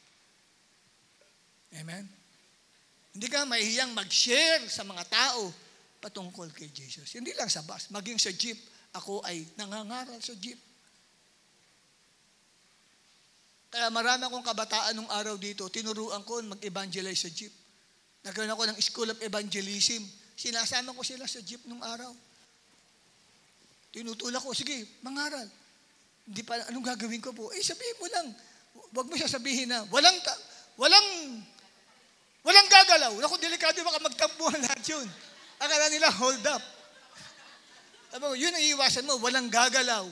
Amen? Hindi ka mahihiyang mag-share sa mga tao patungkol kay Jesus. Hindi lang sa bus, maging sa jeep. Ako ay nangangaral sa jeep. Kaya marami akong kabataan nung araw dito, tinuruan ko mag-evangelize sa jeep. Nagkaroon ako ng School of Evangelism. Sinasama ko sila sa jeep nung araw. Tinutulak ko, sige, mangaral. Hindi pa, anong gagawin ko po? Sabihin mo lang. Huwag mo sasabihin na, walang gagalaw. Naku, delikado, baka magtampuhan lahat yun. Akala nila, hold up. Sabi ko, yun ang iiwasan mo, walang gagalaw.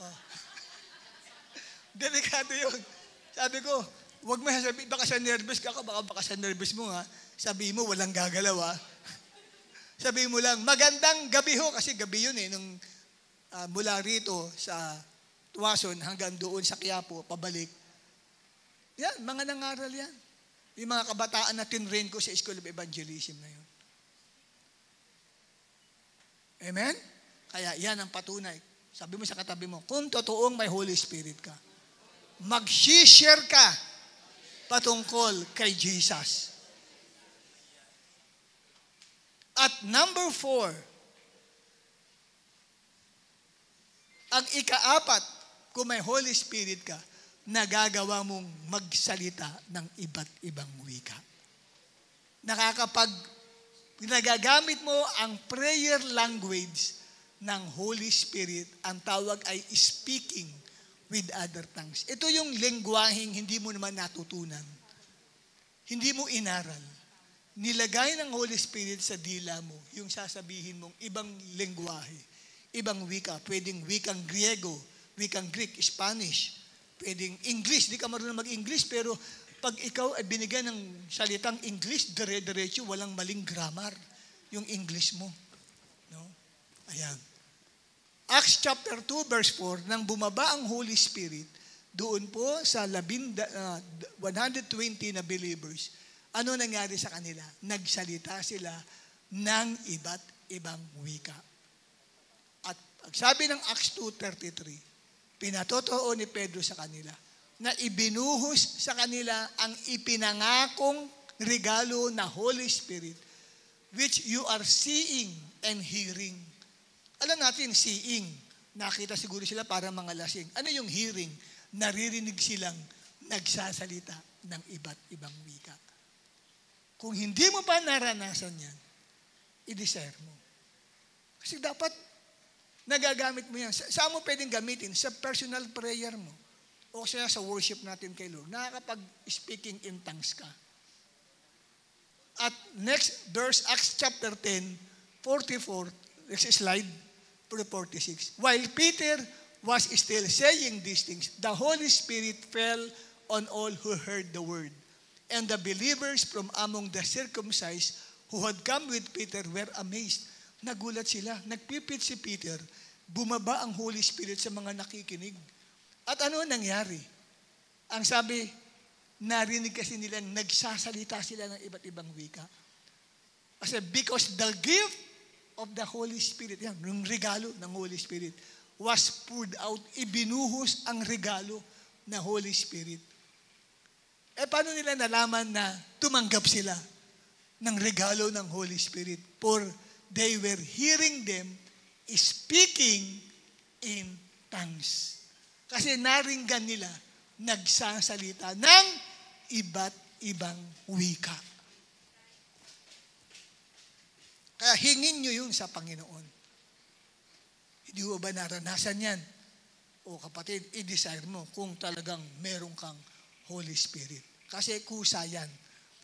Oh. Delikado yun. Sabi ko, huwag mo sasabihin, baka sa nervous ka, baka sa nervous mo sabihin mo, walang gagalaw Sabihin mo lang, magandang gabi ho, kasi gabi yun nung mula rito sa Tuwason hanggang doon sa Quiapo, pabalik. Yan, mga nangaral yan. Yung mga kabataan na tinrain ko sa School of Evangelism na yun. Amen? Kaya yan ang patunay. Sabi mo sa katabi mo, kung totoong may Holy Spirit ka, mag-share ka patungkol kay Jesus. At number 4, ang ika-4, kung may Holy Spirit ka, nagagawa mong magsalita ng iba't ibang wika. Nagagamit mo ang prayer language ng Holy Spirit. Ang tawag ay speaking with other tongues. Ito yung lengguaheng hindi mo naman natutunan. Hindi mo inaral. Nilagay ng Holy Spirit sa dila mo yung sasabihin mong ibang lengguahe, ibang wika. Pwedeng wikang Griego, wikang Greek, Spanish, pwedeng English. Di ka marunong mag-English, pero pag ikaw ay binigyan ng salitang English, dire-diretso, walang maling grammar yung English mo. No? Ayan. Acts chapter 2, verse 4, nang bumaba ang Holy Spirit, doon po sa 120 na believers, ano nangyari sa kanila? Nagsalita sila ng iba't ibang wika. At sabi ng Acts 2:33, pinatotoo ni Pedro sa kanila na ibinuhos sa kanila ang ipinangakong regalo na Holy Spirit, which you are seeing and hearing. Alam natin, seeing. Nakita siguro sila para mga lasing. Ano yung hearing? Naririnig silang nagsasalita ng iba't ibang wika. Kung hindi mo pa naranasan yan, i-desire mo. Kasi dapat nagagamit mo yan. Saan mo pwedeng gamitin? Sa personal prayer mo. O kaya sa worship natin kay Lord. Nakakapag-speaking in tongues ka. At next verse, Acts chapter 10, 44, next slide, 46. While Peter was still saying these things, the Holy Spirit fell on all who heard the word. And the believers from among the circumcised who had come with Peter were amazed. Nagulat sila. Nagpipit si Peter. Bumaba ang Holy Spirit sa mga nakikinig. At ano nangyari? Ang sabi, narinig kasi nila, nagsasalita sila ng iba't ibang wika. Kasi because the gift of the Holy Spirit, yan, yung regalo ng Holy Spirit, was poured out, ibinuhos ang regalo na Holy Spirit. Paano nila nalaman na tumanggap sila ng regalo ng Holy Spirit? For they were hearing them speaking in tongues. Kasi naringgan nila nagsasalita ng iba't ibang wika. Kaya hingin nyo yun sa Panginoon. Hindi mo ba naranasan yan? O kapatid, i-desire mo kung talagang meron kang Holy Spirit. Kasi kusa yan.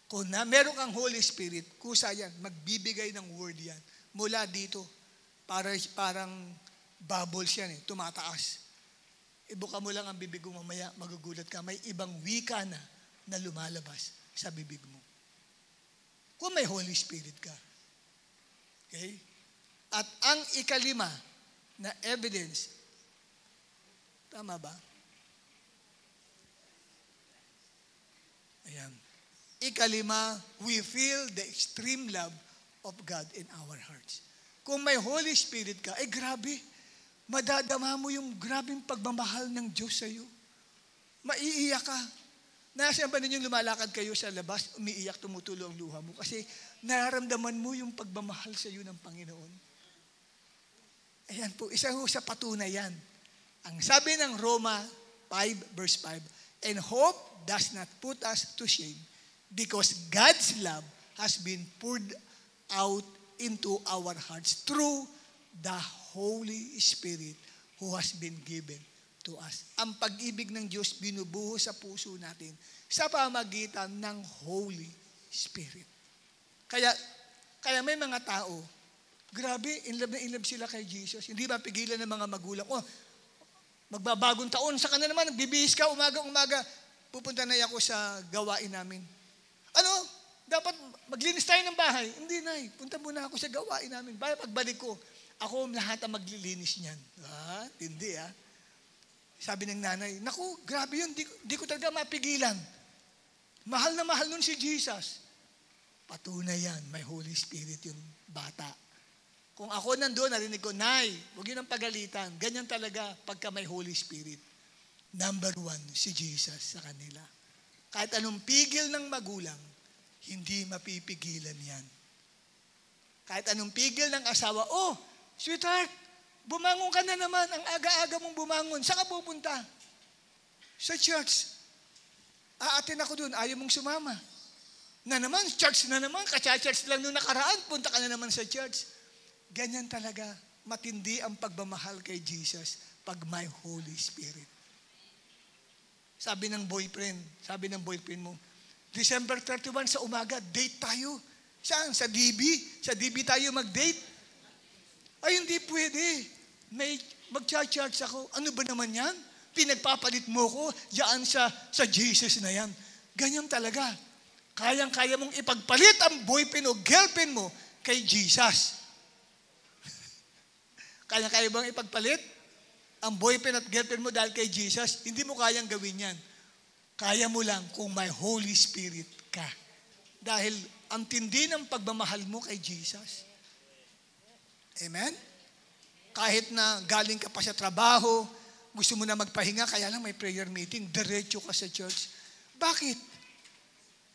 Kung meron kang Holy Spirit, kusa yan. Magbibigay ng word yan. Mula dito, parang bubbles yan tumataas. Ibuka mo lang ang bibig mo mamaya, magugulat ka. May ibang wika na lumalabas sa bibig mo. Kung may Holy Spirit ka. Okay? At ang ikalima na evidence, tama ba? Ayan. Ikalima, we feel the extreme love of God in our hearts. Kung may Holy Spirit ka, grabe, madadama mo yung grabing pagmamahal ng Diyos sa iyo. Maiiyak ka. Nasaan ba ninyong lumalakad kayo sa labas, umiiyak, tumutulo ang luha mo? Kasi nararamdaman mo yung pagmamahal sa iyo ng Panginoon. Ayan po, isa sa patunay yan. Ang sabi ng Roma 5 verse 5, and hope does not put us to shame because God's love has been poured out into our hearts through the Holy Spirit who has been given to us. Ang pag-ibig ng Diyos binubuhos sa puso natin sa pamagitan ng Holy Spirit. Kaya may mga tao, grabe, in love sila kay Jesus. Hindi ba pigilan ng mga magulang? Magbabagong taon, saka na naman, nagbibihis ka, umaga-umaga, pupunta na ako sa gawain namin. Dapat maglinis tayo ng bahay. Hindi na, punta muna ako sa gawain namin. Pagbalik ko, ako lahat ang maglilinis niyan. Hindi Sabi ng nanay, naku, grabe yun, di ko talaga mapigilan. Mahal na mahal nun si Jesus. Patunay yan, may Holy Spirit yung bata. Kung ako nandun, narinig ko, Nay, huwag yun ang pagalitan. Ganyan talaga pagka may Holy Spirit. Number 1, si Jesus sa kanila. Kahit anong pigil ng magulang, hindi mapipigilan yan. Kahit anong pigil ng asawa, oh, sweetheart, bumangon ka na naman. Ang aga-aga mong bumangon. Saan ka pupunta? Sa church. Aatin ako dun, ayaw mong sumama. Na naman, church na naman, kacha-church lang nung nakaraan, punta ka na naman sa church. Ganyan talaga, matindi ang pagmamahal kay Jesus pag may Holy Spirit. Sabi ng boyfriend mo, December 31 sa umaga, date tayo. Saan? Sa DB? Sa DB tayo mag-date? Ay, hindi pwede. Mag-charge ako. Ano ba naman yan? Pinagpapalit mo ko diyan sa Jesus na yan. Ganyan talaga. Kayang-kaya mong ipagpalit ang boyfriend o girlfriend mo kay Jesus. Kaya bang ipagpalit ang boyfriend at girlfriend mo dahil kay Jesus? Hindi mo kayang gawin yan. Kaya mo lang kung may Holy Spirit ka. Dahil ang tindi ng pagmamahal mo kay Jesus. Amen? Kahit na galing ka pa sa trabaho, gusto mo na magpahinga, kaya lang may prayer meeting, diretso ka sa church. Bakit?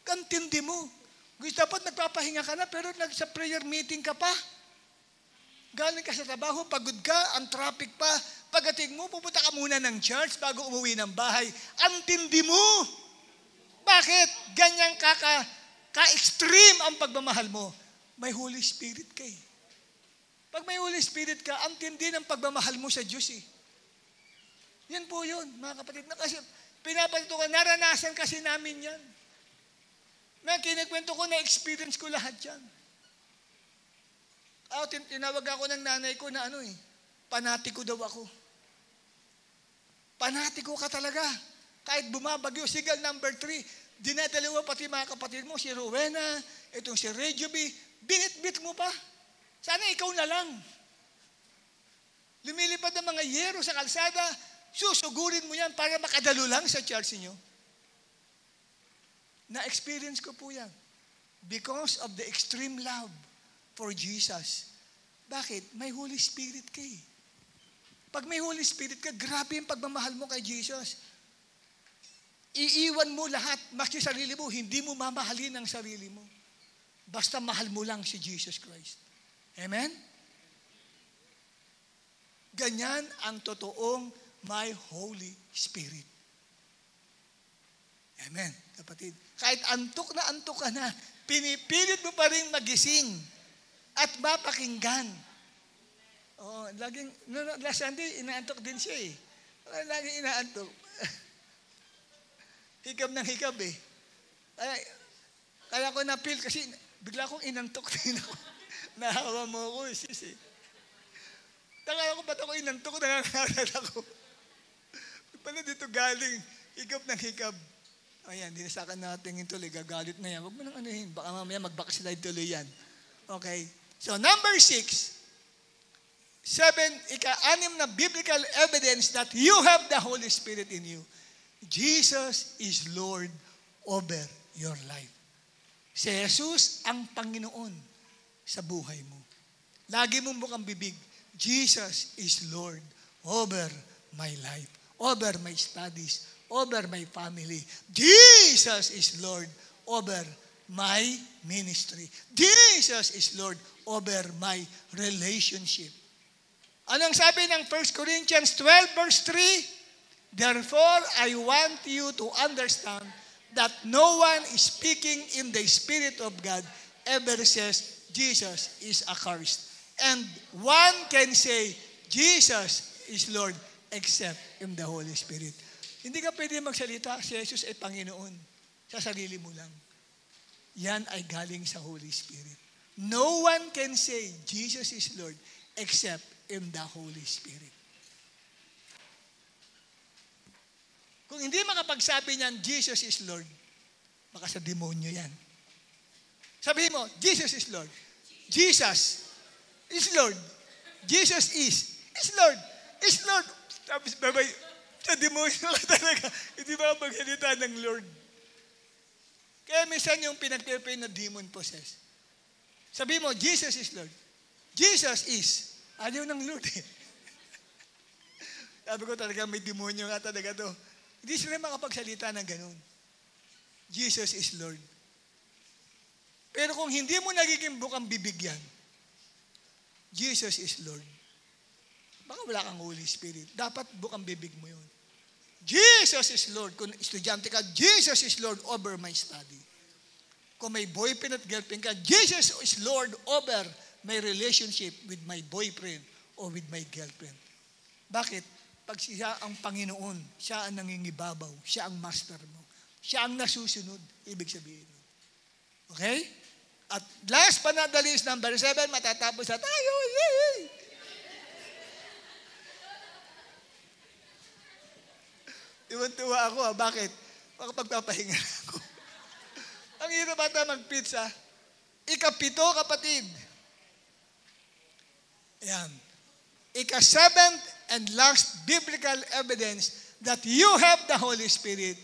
Ang tindi mo. Gusto dapat nagpapahinga ka na, pero sa prayer meeting ka pa. Galing ka sa trabaho, pagod ka, ang traffic pa. Pagdating mo, pupunta ka muna ng church bago umuwi ng bahay. Ang tindi mo. Bakit? Ganyan ka-extreme ang pagmamahal mo. May Holy Spirit ka eh. Pag may Holy Spirit ka, ang tindi ng pagmamahal mo sa Diyos eh. Yan po yun, mga kapatid. Kasi pinapalito ka, naranasan kasi namin yan. Na kinikwento ko, na-experience ko lahat yan. Tinawag ako ng nanay ko na panatiko daw ako. Panatiko ka talaga. Kahit bumabagyo, sigal number 3, dinadalawa pati mga kapatid mo, si Rowena, itong si Rejubi, binit-bit mo pa. Sana ikaw na lang. Lumilipad ng mga yero sa kalsada, susugurin mo yan para makadalo lang sa church niyo. Na-experience ko po yan. Because of the extreme love for Jesus. Bakit? May Holy Spirit ka eh. Pag may Holy Spirit ka, grabe yung pagmamahal mo kay Jesus. Iiwan mo lahat, maski sarili mo, hindi mo mamahalin ang sarili mo. Basta mahal mo lang si Jesus Christ. Amen? Ganyan ang totoong may Holy Spirit. Amen, kapatid. Kahit antok ka na, pinipilit mo pa rin magising at mapakinggan. Laging, last Sunday, inaantok din siya eh. Laging inaantok. Hikab ng hikab eh. Kaya ko na-feel kasi bigla akong inantok din ako. Nahawa mo ako eh, sis eh. Takala ko ba't ako inantok, nangangaral ako. Pala dito galing, hikab ng hikab. Ayan, dinasakan natin yung tuloy, gagalit na yan. Huwag mo nang anuhin, baka mamaya mag-backslide tuloy yan. Okay, so number 6, 6 na biblical evidence that you have the Holy Spirit in you. Jesus is Lord over your life. Si Jesus ang Panginoon sa buhay mo. Lagi mong bukang bibig, Jesus is Lord over my life, over my studies, over my family. Jesus is Lord over my ministry. Jesus is Lord over my relationship. Anong sabi ng 1 Corinthians 12 verse 3? Therefore, I want you to understand that no one is speaking in the Spirit of God ever says Jesus is accursed. And one can say Jesus is Lord except in the Holy Spirit. Hindi ka pwede magsalita, si Jesus ay Panginoon. Sa sarili mo lang. Yan ay galing sa Holy Spirit. No one can say Jesus is Lord except in the Holy Spirit. Kung hindi makapagsabi niyan, Jesus is Lord, baka sa demonyo yan. Sabihin mo, Jesus is Lord. Jesus is Lord. Jesus is Lord. Is Lord. Tapos babay, sa demonyo ka talaga. Hindi ba magsalita ng Lord? Kaya minsan yung pinagpipray na demon possessed. Sabi mo, Jesus is Lord. Jesus is. Ayaw ng Lord eh. Sabi ko talaga may demonyo nga talaga to. Hindi sila makapagsalita ng ganun. Jesus is Lord. Pero kung hindi mo nagiging bukang bibig yan, Jesus is Lord. Baka wala kang Holy Spirit. Dapat bukang bibig mo yun. Jesus is Lord. Kung estudyante ka, Jesus is Lord over my study. Kung may boyfriend at girlfriend ka, Jesus is Lord over my relationship with my boyfriend or with my girlfriend. Bakit? Pag siya ang Panginoon, siya ang nangingibabaw, siya ang master mo, siya ang nasusunod, ibig sabihin. Okay? At last but not the least, number 7, matatapos na tayo. Yay! Tuwan-tuwa ako. Bakit? Baka pagpapahinga ako. Ang hirap ata mag-pizza. Ika-7, kapatid. Ayan. Ika-7th and last biblical evidence that you have the Holy Spirit,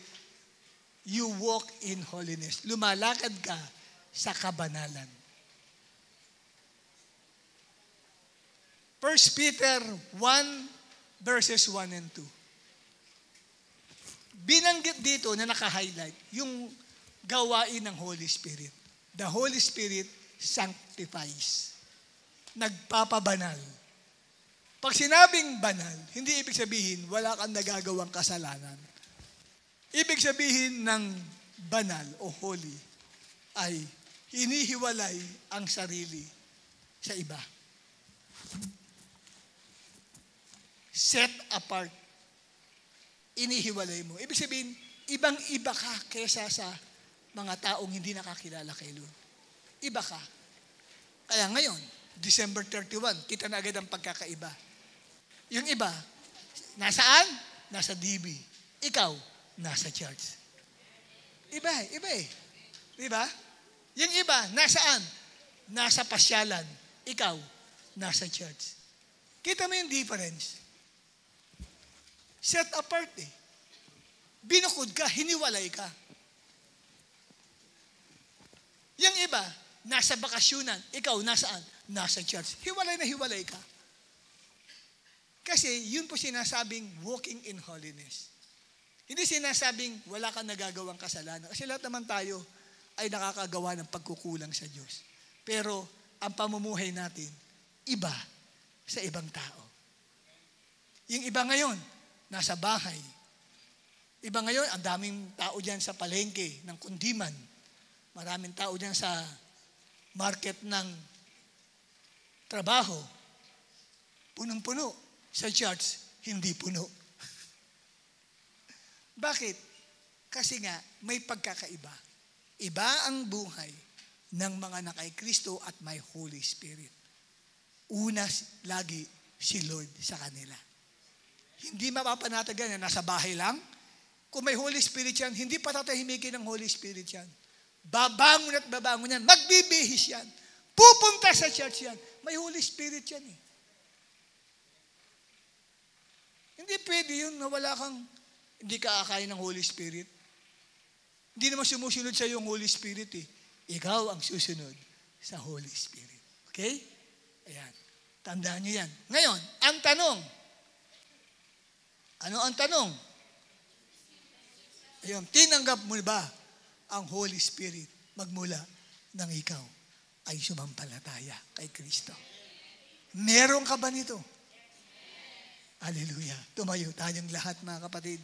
you walk in holiness. Lumalakad ka sa kabanalan. 1 Peter 1 verses 1 and 2. Binanggit dito na naka-highlight yung gawain ng Holy Spirit. The Holy Spirit sanctifies. Nagpapabanal. Pag sinabing banal, hindi ibig sabihin wala kang nagagawang kasalanan. Ibig sabihin ng banal o holy ay hinihiwalay ang sarili sa iba. Set apart. Inihiwalay mo. Ibig sabihin, ibang-iba ka kesa sa mga taong hindi nakakilala kay Lord. Iba ka. Kaya ngayon, December 31, kita na agad ang pagkakaiba. Yung iba, nasaan? Nasa DB. Ikaw, nasa church. Iba eh. Diba? Yung iba, nasaan? Nasa pasyalan. Ikaw, nasa church. Kita mo yung difference. Set apart eh. Binukod ka, hiniwalay ka. Yung iba, nasa bakasyunan. Ikaw, nasaan? Nasa church. Hiwalay na hiwalay ka. Kasi yun po sinasabing walking in holiness. Hindi sinasabing wala kang nagagawang kasalanan. Kasi lahat naman tayo ay nakakagawa ng pagkukulang sa Diyos. Pero ang pamumuhay natin, iba sa ibang tao. Yung iba ngayon, nasa bahay. Iba ngayon, ang daming tao dyan sa palengke ng kundiman. Maraming tao dyan sa market ng trabaho. Punong-puno. Sa church, hindi puno. Bakit? Kasi nga, may pagkakaiba. Iba ang buhay ng mga nakay Kristo at may Holy Spirit. Una, lagi si Lord sa kanila. Hindi mapapanatagan na nasa bahay lang. Kung may Holy Spirit yan, hindi patatahimikin ng Holy Spirit yan. Babangon at babangon yan. Magbibihis yan. Pupunta sa church yan. May Holy Spirit yan eh. Hindi pwede yun na wala kang, hindi ka akayin ng Holy Spirit. Hindi naman sumusunod sa iyo ang Holy Spirit eh. Ikaw ang susunod sa Holy Spirit. Okay? Ayan. Tandaan nyo yan. Ngayon, ang tanong. Ano ang tanong? Ayun, tinanggap mo ba ang Holy Spirit magmula nang ikaw ay sumampalataya kay Kristo? Meron ka ba nito? Hallelujah. Tumayo tayong lahat mga kapatid.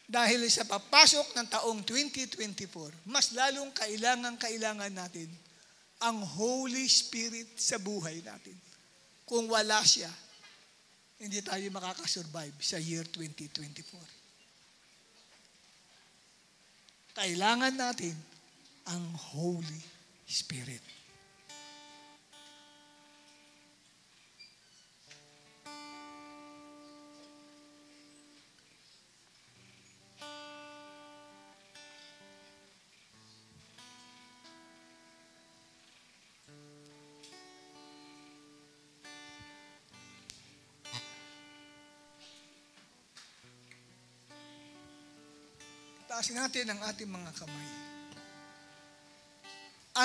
Dahil sa papasok ng taong 2024, mas lalong kailangan natin ang Holy Spirit sa buhay natin. Kung wala siya, hindi tayo makakasurvive sa year 2024. Kailangan natin ang Holy Spirit. Taasin natin ang ating mga kamay.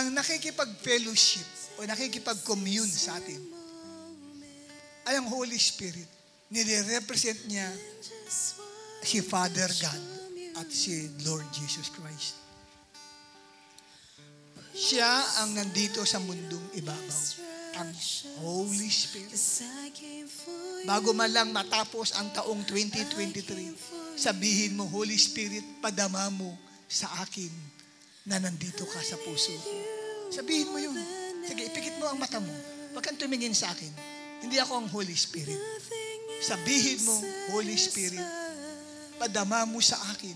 Ang nakikipag-fellowship o nakikipag-commune sa atin ay ang Holy Spirit. Nire-represent niya si Father God at si Lord Jesus Christ. Siya ang nandito sa mundong ibabaw, ang Holy Spirit. Bago man lang matapos ang taong 2023, sabihin mo, Holy Spirit, padama mo sa akin na nandito ka sa puso ko. Sabihin mo yun. Sige, ipikit mo ang mata mo. Huwag kang tumingin sa akin. Hindi ako ang Holy Spirit. Sabihin mo, Holy Spirit, padama mo sa akin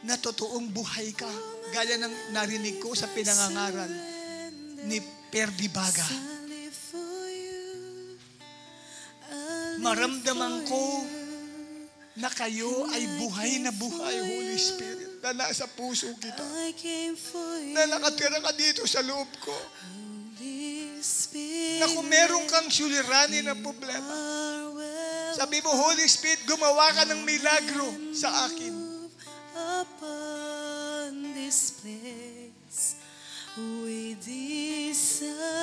na totoong buhay ka. Gaya ng narinig ko sa pinangangaral ni Perdi Baga. Maramdaman ko na kayo ay buhay na buhay, Holy Spirit, na nasa puso kita, na nakatira ka dito sa loob ko, na kung meron kang suliranin na problema, sabi mo, Holy Spirit, gumawa ka ng milagro sa akin. Upon this place we desire.